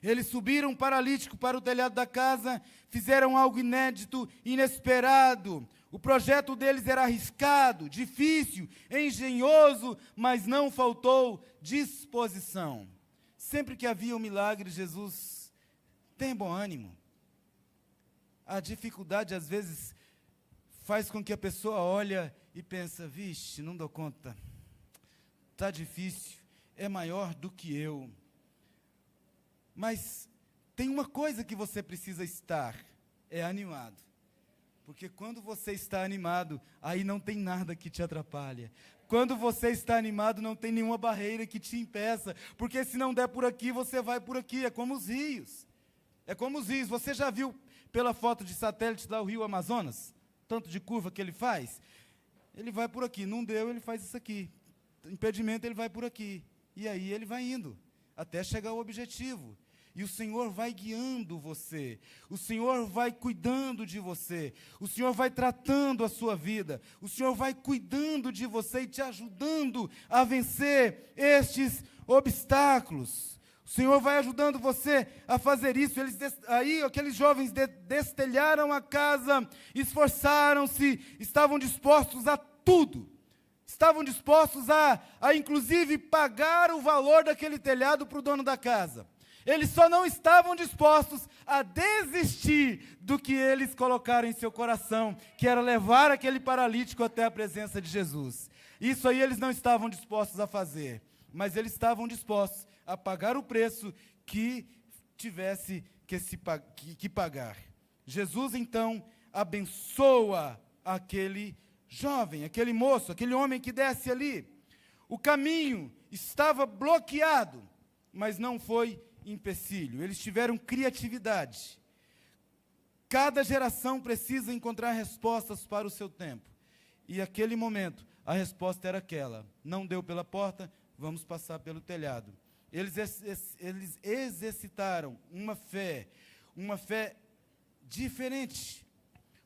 Eles subiram paralítico para o telhado da casa, fizeram algo inédito, inesperado. O projeto deles era arriscado, difícil, engenhoso, mas não faltou disposição. Sempre que havia um milagre, Jesus tem bom ânimo. A dificuldade, às vezes, faz com que a pessoa olhe e pense: vixe, não dou conta, está difícil, é maior do que eu. Mas tem uma coisa que você precisa estar, é animado. Porque quando você está animado, aí não tem nada que te atrapalhe. Quando você está animado, não tem nenhuma barreira que te impeça. Porque se não der por aqui, você vai por aqui. É como os rios. É como os rios. Você já viu pela foto de satélite lá o rio Amazonas? Tanto de curva que ele faz? Ele vai por aqui. Não deu, ele faz isso aqui. Impedimento, ele vai por aqui. E aí ele vai indo, até chegar ao objetivo. E o Senhor vai guiando você, o Senhor vai cuidando de você, o Senhor vai tratando a sua vida, o Senhor vai cuidando de você e te ajudando a vencer estes obstáculos. O Senhor vai ajudando você a fazer isso. Aí aqueles jovens destelharam a casa, esforçaram-se, estavam dispostos a tudo. Estavam dispostos a inclusive pagar o valor daquele telhado para o dono da casa. Eles só não estavam dispostos a desistir do que eles colocaram em seu coração, que era levar aquele paralítico até a presença de Jesus. Isso aí eles não estavam dispostos a fazer, mas eles estavam dispostos a pagar o preço que tivesse que pagar. Jesus, então, abençoa aquele jovem, aquele moço, aquele homem que desce ali. O caminho estava bloqueado, mas não foi empecilho. Eles tiveram criatividade. Cada geração precisa encontrar respostas para o seu tempo. E aquele momento, a resposta era aquela: não deu pela porta, vamos passar pelo telhado. Eles exercitaram uma fé diferente,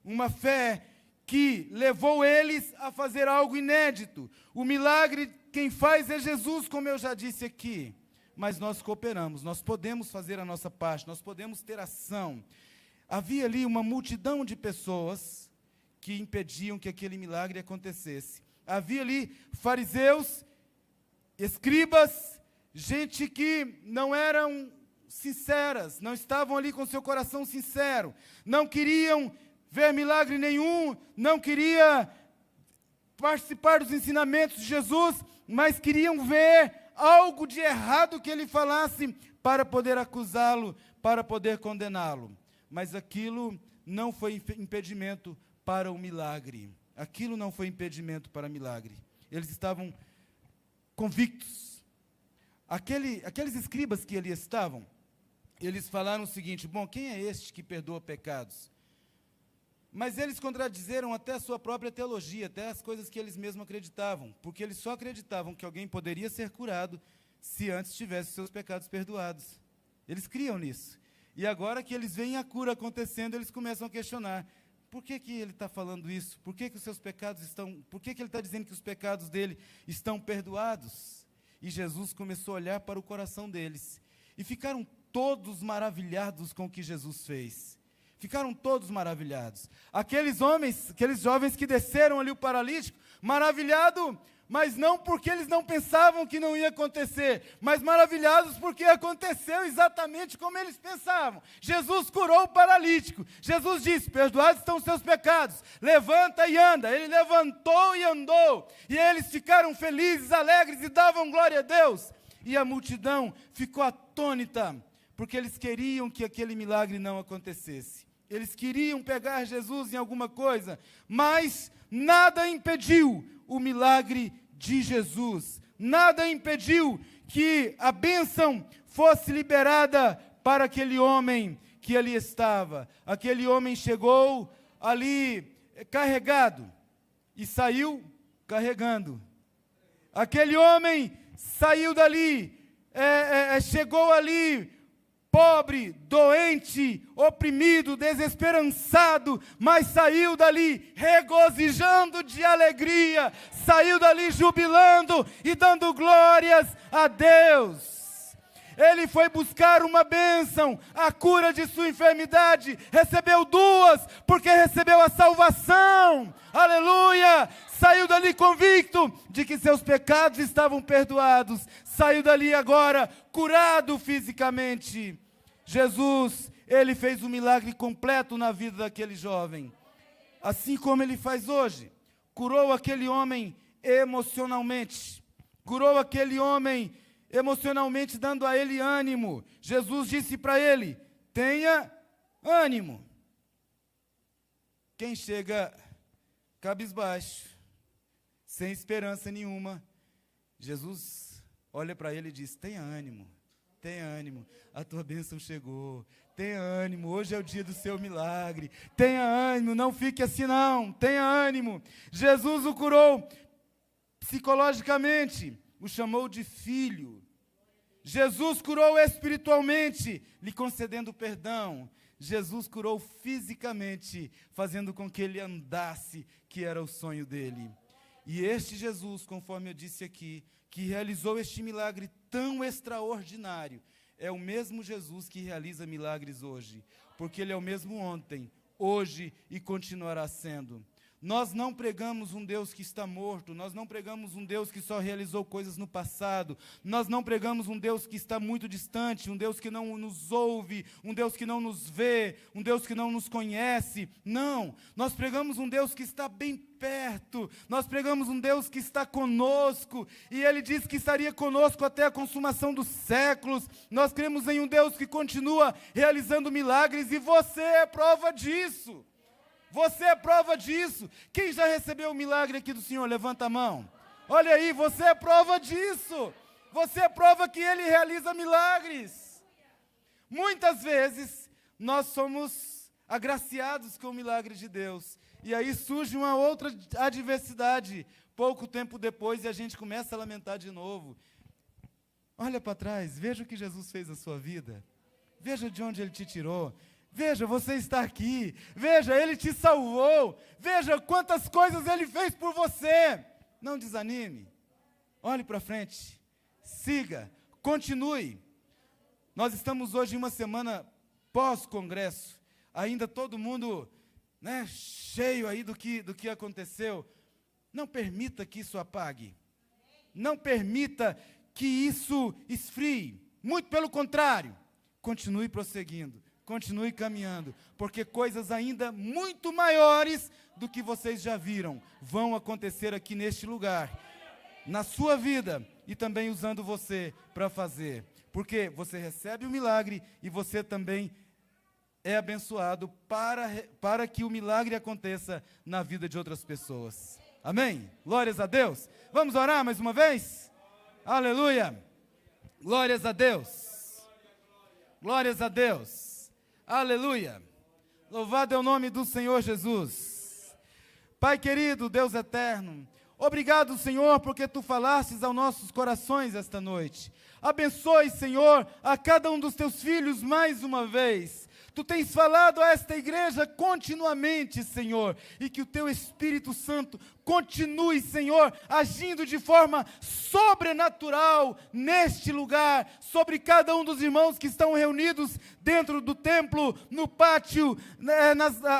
uma fé que levou eles a fazer algo inédito. O milagre quem faz é Jesus, como eu já disse aqui. Mas nós cooperamos, nós podemos fazer a nossa parte, nós podemos ter ação. Havia ali uma multidão de pessoas que impediam que aquele milagre acontecesse. Havia ali fariseus, escribas, gente que não eram sinceras, não estavam ali com seu coração sincero, não queriam ver milagre nenhum, não queria participar dos ensinamentos de Jesus, mas queriam ver algo de errado que ele falasse para poder acusá-lo, para poder condená-lo. Mas aquilo não foi impedimento para o milagre. Aquilo não foi impedimento para o milagre. Eles estavam convictos. Aqueles escribas que ali estavam, eles falaram o seguinte: bom, quem é este que perdoa pecados? Mas eles contradizeram até a sua própria teologia, até as coisas que eles mesmos acreditavam, porque eles só acreditavam que alguém poderia ser curado se antes tivesse seus pecados perdoados. Eles criam nisso. E agora que eles veem a cura acontecendo, eles começam a questionar: por que ele está falando isso? Por que os seus pecados estão... Por que ele está dizendo que os pecados dele estão perdoados? E Jesus começou a olhar para o coração deles. E ficaram todos maravilhados com o que Jesus fez. Ficaram todos maravilhados. Aqueles jovens que desceram ali o paralítico, maravilhados, mas não porque eles não pensavam que não ia acontecer, mas maravilhados porque aconteceu exatamente como eles pensavam. Jesus curou o paralítico. Jesus disse: perdoados estão os seus pecados, levanta e anda. Ele levantou e andou, e eles ficaram felizes, alegres e davam glória a Deus. E a multidão ficou atônita, porque eles queriam que aquele milagre não acontecesse. Eles queriam pegar Jesus em alguma coisa, mas nada impediu o milagre de Jesus. Nada impediu que a bênção fosse liberada para aquele homem que ali estava. Aquele homem chegou ali carregado e saiu carregando. Aquele homem saiu dali, chegou ali pobre, doente, oprimido, desesperançado, mas saiu dali regozijando de alegria, saiu dali jubilando e dando glórias a Deus. Ele foi buscar uma bênção, a cura de sua enfermidade, recebeu duas, porque recebeu a salvação, aleluia. Saiu dali convicto de que seus pecados estavam perdoados, saiu dali agora curado fisicamente. Jesus, ele fez um milagre completo na vida daquele jovem, assim como ele faz hoje. Curou aquele homem emocionalmente, curou aquele homem emocionalmente, dando a ele ânimo. Jesus disse para ele: tenha ânimo. quem chega cabisbaixo, sem esperança nenhuma, Jesus olha para ele e diz: tenha ânimo, a tua bênção chegou, tenha ânimo, hoje é o dia do seu milagre, tenha ânimo, não fique assim não, tenha ânimo. Jesus o curou psicologicamente, o chamou de filho. Jesus curou espiritualmente, lhe concedendo perdão. Jesus curou fisicamente, fazendo com que ele andasse, que era o sonho dele. E este Jesus, conforme eu disse aqui, que realizou este milagre tão extraordinário, é o mesmo Jesus que realiza milagres hoje, porque ele é o mesmo ontem, hoje e continuará sendo. Nós não pregamos um Deus que está morto, nós não pregamos um Deus que só realizou coisas no passado, nós não pregamos um Deus que está muito distante, um Deus que não nos ouve, um Deus que não nos vê, um Deus que não nos conhece. Não, nós pregamos um Deus que está bem perto, nós pregamos um Deus que está conosco, e Ele disse que estaria conosco até a consumação dos séculos. Nós cremos em um Deus que continua realizando milagres, e você é prova disso. Você é prova disso. Quem já recebeu o milagre aqui do Senhor? Levanta a mão. Olha aí, você é prova disso. Você é prova que Ele realiza milagres. Muitas vezes, nós somos agraciados com o milagre de Deus. E aí surge uma outra adversidade, pouco tempo depois, e a gente começa a lamentar de novo. Olha para trás, veja o que Jesus fez na sua vida. Veja de onde Ele te tirou. Veja, você está aqui. Veja, Ele te salvou. Veja quantas coisas Ele fez por você. Não desanime. Olhe para frente. Siga. Continue. Nós estamos hoje em uma semana pós-congresso. Ainda todo mundo, cheio aí do que aconteceu. Não permita que isso apague. Não permita que isso esfrie. Muito pelo contrário. Continue prosseguindo. Continue caminhando, porque coisas ainda muito maiores do que vocês já viram vão acontecer aqui neste lugar, na sua vida, e também usando você para fazer, porque você recebe o milagre e você também é abençoado para que o milagre aconteça na vida de outras pessoas. Amém? Glórias a Deus. Vamos orar mais uma vez? Aleluia. Glórias a Deus. Glórias a Deus. Aleluia, louvado é o nome do Senhor Jesus. Pai querido, Deus eterno, obrigado, Senhor, porque Tu falastes aos nossos corações esta noite. Abençoe, Senhor, a cada um dos Teus filhos mais uma vez. Tu tens falado a esta igreja continuamente, Senhor, e que o Teu Espírito Santo continue, Senhor, agindo de forma sobrenatural neste lugar, sobre cada um dos irmãos que estão reunidos dentro do templo, no pátio,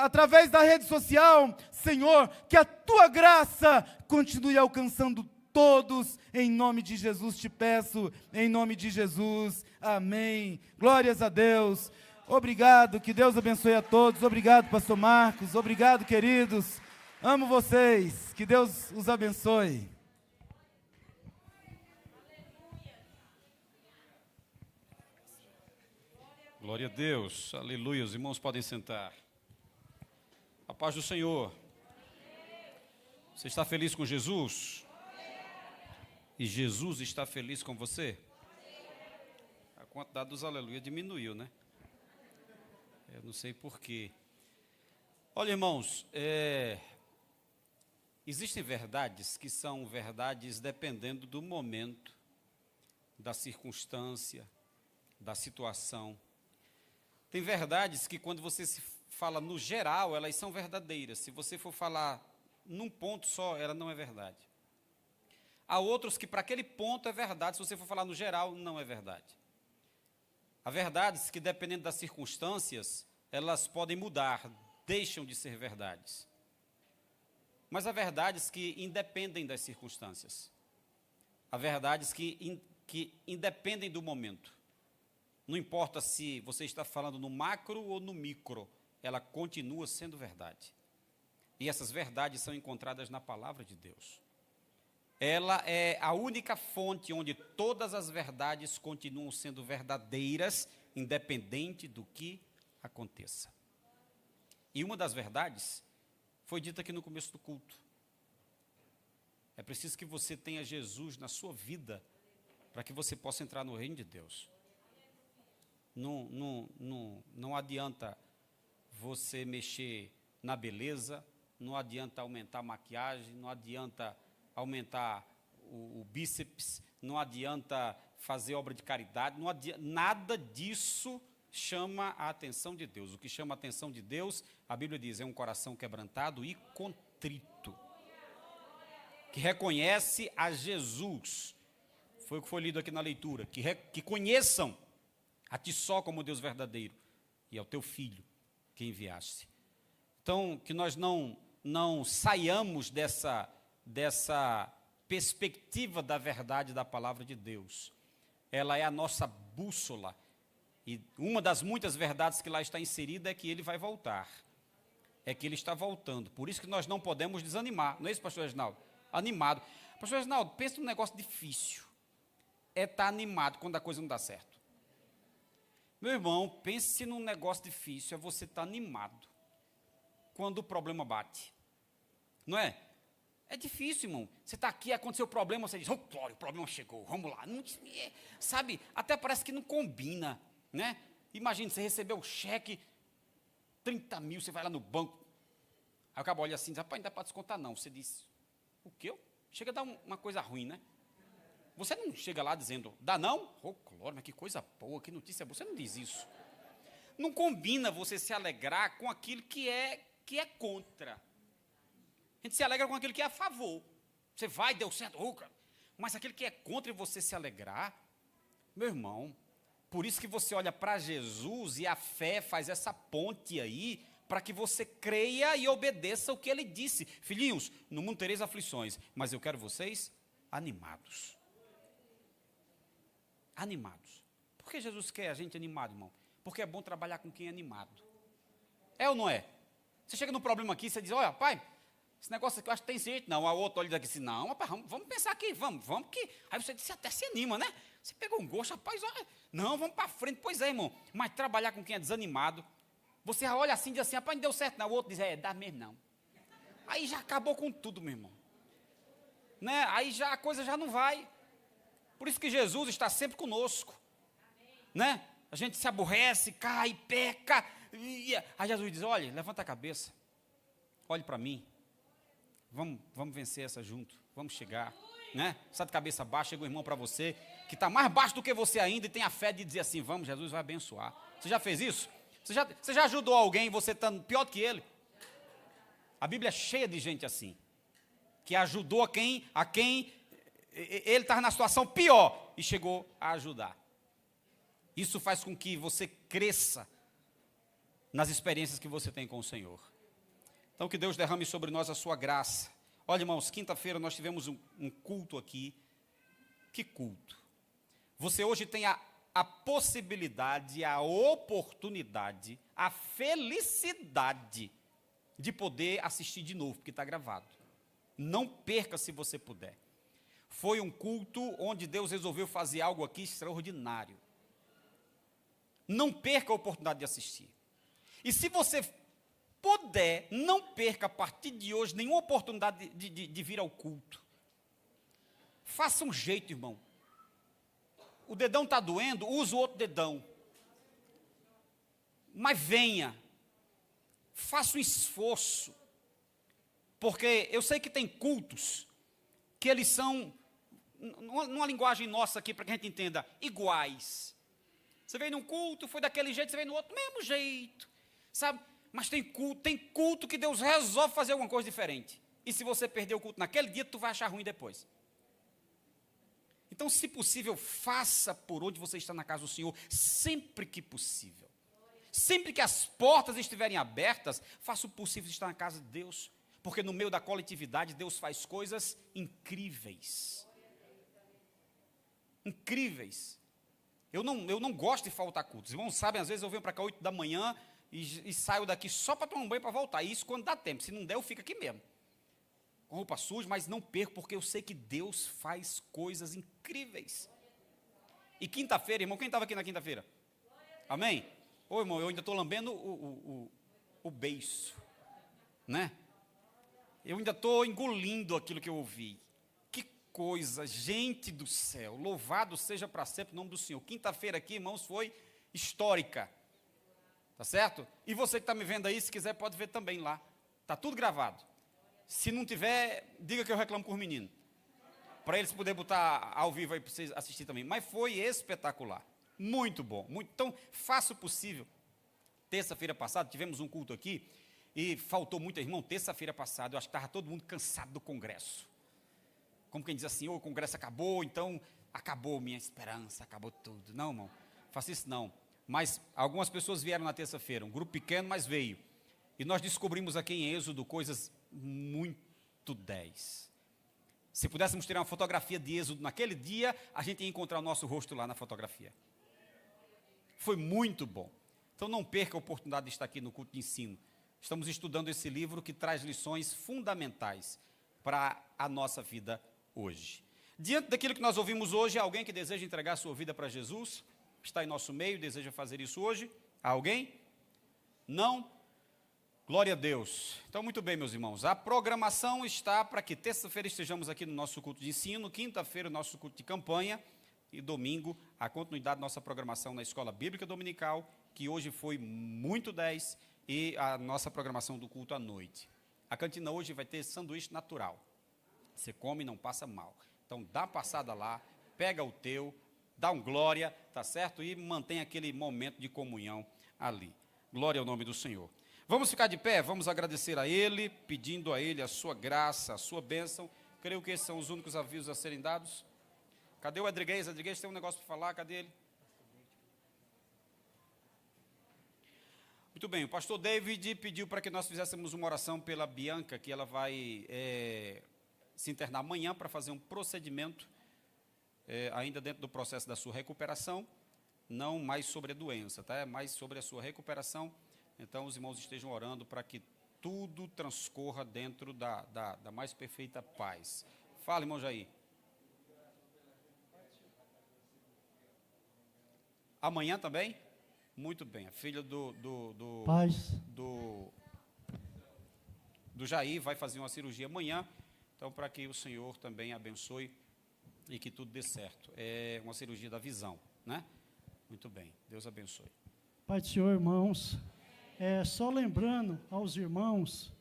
através da rede social. Senhor, que a Tua graça continue alcançando todos, em nome de Jesus te peço, em nome de Jesus, amém. Glórias a Deus. Obrigado, que Deus abençoe a todos. Obrigado, pastor Marcos. Obrigado, queridos. Amo vocês. Que Deus os abençoe. Glória a Deus. Aleluia. Os irmãos podem sentar. A paz do Senhor. Você está feliz com Jesus? E Jesus está feliz com você? A quantidade dos aleluia diminuiu, né? Eu não sei porquê. Olha, irmãos, existem verdades que são verdades dependendo do momento, da circunstância, da situação. Tem verdades que quando você se fala no geral, elas são verdadeiras. Se você for falar num ponto só, ela não é verdade. Há outros que para aquele ponto é verdade, se você for falar no geral, não é verdade. Há verdades que, dependendo das circunstâncias, elas podem mudar, deixam de ser verdades. Mas há verdades que independem das circunstâncias. Há verdades que independem do momento. Não importa se você está falando no macro ou no micro, ela continua sendo verdade. E essas verdades são encontradas na palavra de Deus. Ela é a única fonte onde todas as verdades continuam sendo verdadeiras, independente do que aconteça. E uma das verdades foi dita aqui no começo do culto. É preciso que você tenha Jesus na sua vida para que você possa entrar no reino de Deus. Não adianta você mexer na beleza, não adianta aumentar a maquiagem, não adianta aumentar o bíceps, não adianta fazer obra de caridade, não adianta, nada disso chama a atenção de Deus. O que chama a atenção de Deus, a Bíblia diz, é um coração quebrantado e contrito, que reconhece a Jesus. Foi o que foi lido aqui na leitura, que conheçam a ti só como Deus verdadeiro e ao teu Filho que enviaste. Então, que nós não saiamos dessa perspectiva da verdade da palavra de Deus. Ela é a nossa bússola. E uma das muitas verdades que lá está inserida é que ele vai voltar. É que ele está voltando. Por isso que nós não podemos desanimar. Não é isso, pastor Reginaldo? Animado. Pastor Reginaldo, pensa num negócio difícil. É estar animado quando a coisa não dá certo. Meu irmão, pense num negócio difícil, é você estar animado quando o problema bate. Não é? É difícil, irmão. Você está aqui, aconteceu o problema, você diz, oh, glória, o problema chegou, vamos lá. Não, sabe, até parece que não combina, né? Imagina, você recebeu o cheque, 30 mil, você vai lá no banco. Aí o cabo olha assim, diz, rapaz, não dá para descontar não. Você diz, o quê? Chega a dar uma coisa ruim, né? Você não chega lá dizendo, dá não? Oh, glória, mas que coisa boa, que notícia boa. Você não diz isso. Não combina você se alegrar com aquilo que é contra. A gente se alegra com aquilo que é a favor. Você vai, deu certo, mas aquilo que é contra e você se alegrar, meu irmão, por isso que você olha para Jesus e a fé faz essa ponte aí, para que você creia e obedeça o que ele disse. Filhinhos, no mundo tereis aflições, mas eu quero vocês animados. Animados. Por que Jesus quer a gente animado, irmão? Porque é bom trabalhar com quem é animado. É ou não é? Você chega num problema aqui, você diz, olha, pai, esse negócio aqui eu acho que tem jeito, não. A outra olha daqui assim, não, rapaz, vamos pensar aqui, vamos que... Aí você até se anima, né? Você pegou um gosto, rapaz, olha, não, vamos para frente. Pois é, irmão, mas trabalhar com quem é desanimado, você olha assim e diz assim, rapaz, não deu certo, não. O outro diz, dá mesmo não. Aí já acabou com tudo, meu irmão. Né? Aí já a coisa já não vai. Por isso que Jesus está sempre conosco. Né? A gente se aborrece, cai, peca. Aí Jesus diz, olha, levanta a cabeça. Olhe para mim. Vamos vencer essa junto. Vamos chegar. Né? Sai de cabeça baixa, chega um irmão para você, que está mais baixo do que você ainda e tem a fé de dizer assim, vamos, Jesus vai abençoar. Você já fez isso? Você já ajudou alguém, você está pior do que ele? A Bíblia é cheia de gente assim, que ajudou a quem ele estava na situação pior e chegou a ajudar. Isso faz com que você cresça nas experiências que você tem com o Senhor. Então, que Deus derrame sobre nós a sua graça. Olha, irmãos, quinta-feira nós tivemos um culto aqui. Que culto! Você hoje tem a possibilidade, a oportunidade, a felicidade de poder assistir de novo, porque está gravado. Não perca se você puder. Foi um culto onde Deus resolveu fazer algo aqui extraordinário. Não perca a oportunidade de assistir. E se você puder, não perca a partir de hoje nenhuma oportunidade de vir ao culto. Faça um jeito, irmão. O dedão está doendo, use o outro dedão. Mas venha. Faça um esforço. Porque eu sei que tem cultos que eles são, numa linguagem nossa aqui, para que a gente entenda, iguais. Você veio num culto, foi daquele jeito, você veio no outro, mesmo jeito. Sabe? Mas tem culto que Deus resolve fazer alguma coisa diferente. E se você perder o culto naquele dia, tu vai achar ruim depois. Então, se possível, faça por onde você está na casa do Senhor, sempre que possível. Sempre que as portas estiverem abertas, faça o possível de estar na casa de Deus. Porque no meio da coletividade, Deus faz coisas incríveis. Incríveis. Eu não gosto de faltar cultos. Os irmãos sabem, às vezes eu venho para cá 8 da manhã e saio daqui só para tomar um banho para voltar. Isso quando dá tempo. Se não der, eu fico aqui mesmo. Com roupa suja, mas não perco, porque eu sei que Deus faz coisas incríveis. E quinta-feira, irmão, quem estava aqui na quinta-feira? Amém? Ô, irmão, eu ainda estou lambendo o beiço. Né? Eu ainda estou engolindo aquilo que eu ouvi. Que coisa, gente do céu. Louvado seja para sempre o nome do Senhor. Quinta-feira aqui, irmãos, foi histórica. Tá certo? E você que está me vendo aí, se quiser, pode ver também lá. Está tudo gravado. Se não tiver, diga que eu reclamo com os meninos. Para eles poderem botar ao vivo aí para vocês assistirem também. Mas foi espetacular. Muito bom. Muito. Então, faça o possível. Terça-feira passada, tivemos um culto aqui. E faltou muito, irmão, terça-feira passada, eu acho que estava todo mundo cansado do congresso. Como quem diz assim, o congresso acabou, então acabou minha esperança, acabou tudo. Não, irmão, faça isso não. Mas algumas pessoas vieram na terça-feira, um grupo pequeno, mas veio. E nós descobrimos aqui em Êxodo coisas muito 10. Se pudéssemos tirar uma fotografia de Êxodo naquele dia, a gente ia encontrar o nosso rosto lá na fotografia. Foi muito bom. Então não perca a oportunidade de estar aqui no culto de ensino. Estamos estudando esse livro que traz lições fundamentais para a nossa vida hoje. Diante daquilo que nós ouvimos hoje, há alguém que deseja entregar sua vida para Jesus? Está em nosso meio, deseja fazer isso hoje? Há alguém? Não? Glória a Deus. Então, muito bem, meus irmãos. A programação está para que terça-feira estejamos aqui no nosso culto de ensino, quinta-feira o nosso culto de campanha e domingo a continuidade da nossa programação na Escola Bíblica Dominical, que hoje foi muito 10, e a nossa programação do culto à noite. A cantina hoje vai ter sanduíche natural. Você come e não passa mal. Então, dá uma passada lá, pega o teu, dá um glória, tá certo? E mantém aquele momento de comunhão ali. Glória ao nome do Senhor. Vamos ficar de pé, vamos agradecer a Ele, pedindo a Ele a sua graça, a sua bênção. Creio que esses são os únicos avisos a serem dados. Cadê o Adrigues? Adrigues tem um negócio para falar, cadê ele? Muito bem, o pastor David pediu para que nós fizéssemos uma oração pela Bianca, que ela vai se internar amanhã para fazer um procedimento, ainda dentro do processo da sua recuperação, não mais sobre a doença, tá? É mais sobre a sua recuperação. Então, os irmãos estejam orando para que tudo transcorra dentro da mais perfeita paz. Fala, irmão Jair. Amanhã também? Muito bem, a filha do Jair vai fazer uma cirurgia amanhã, então para que o Senhor também abençoe e que tudo dê certo. É uma cirurgia da visão, né? Muito bem, Deus abençoe. Pai do Senhor, irmãos, só lembrando aos irmãos,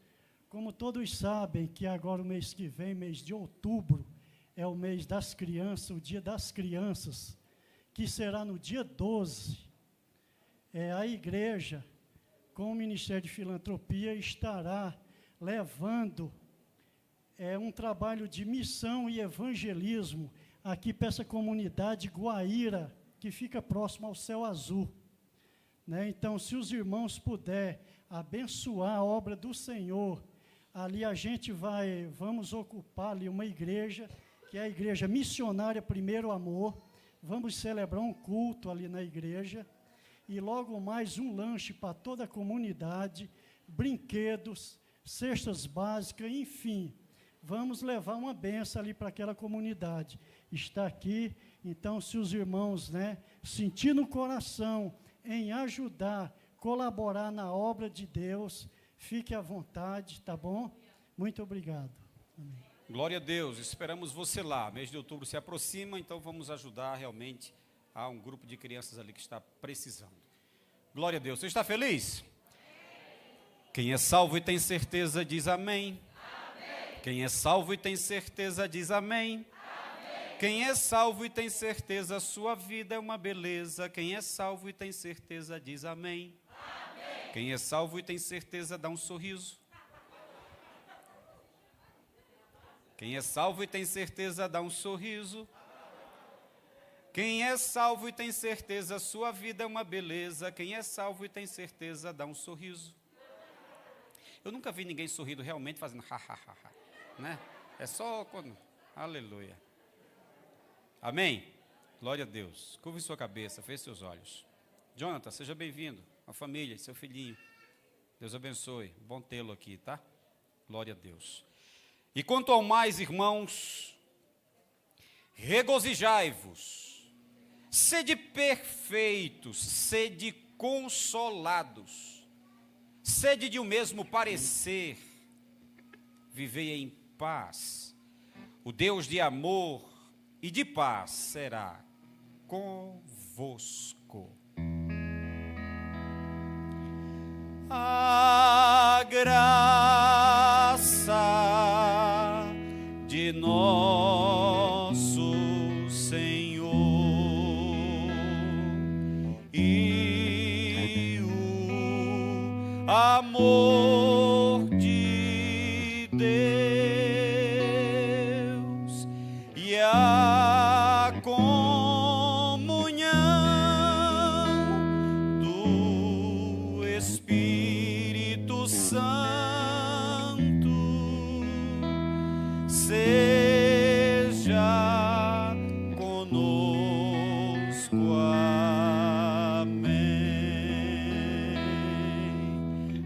como todos sabem que agora o mês que vem, mês de outubro, é o mês das crianças, o dia das crianças, que será no dia 12, a igreja, com o Ministério de Filantropia, estará levando um trabalho de missão e evangelismo aqui para essa comunidade Guaíra, que fica próximo ao Céu Azul. Né? Então, se os irmãos puderem abençoar a obra do Senhor, ali vamos ocupar ali uma igreja, que é a Igreja Missionária Primeiro Amor. Vamos celebrar um culto ali na igreja, e logo mais um lanche para toda a comunidade, brinquedos, cestas básicas, enfim, vamos levar uma bênção ali para aquela comunidade. Está aqui, então, se os irmãos, sentir no coração em ajudar, colaborar na obra de Deus, fique à vontade, tá bom? Muito obrigado. Amém. Glória a Deus, esperamos você lá. Mês de outubro se aproxima, então vamos ajudar realmente a um grupo de crianças ali que está precisando. Glória a Deus. Você está feliz? Quem é salvo e tem certeza diz amém. Amém. Quem é salvo e tem certeza diz amém. Amém. Quem é salvo e tem certeza a sua vida é uma beleza. Quem é salvo e tem certeza diz amém. Amém. Quem é salvo e tem certeza dá um sorriso. Quem é salvo e tem certeza dá um sorriso. Quem é salvo e tem certeza a sua vida é uma beleza. Quem é salvo e tem certeza dá um sorriso. Eu nunca vi ninguém sorrindo realmente fazendo ha, ha, ha, ha, né? É só quando... Aleluia. Amém? Glória a Deus. Curve sua cabeça, feche seus olhos. Jonathan, seja bem-vindo. A família, seu filhinho. Deus abençoe. Bom tê-lo aqui, tá? Glória a Deus. E quanto ao mais, irmãos, regozijai-vos. Sede perfeitos, sede consolados, sede de um mesmo parecer, vivei em paz. O Deus de amor e de paz será convosco. A graça de nosso Senhor e o amor de Deus e a comunhão do Espírito Santo seja conosco. Amém.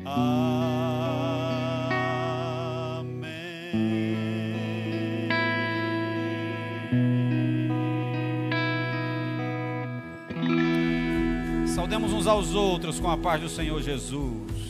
Amém. Saudemos uns aos outros com a paz do Senhor Jesus.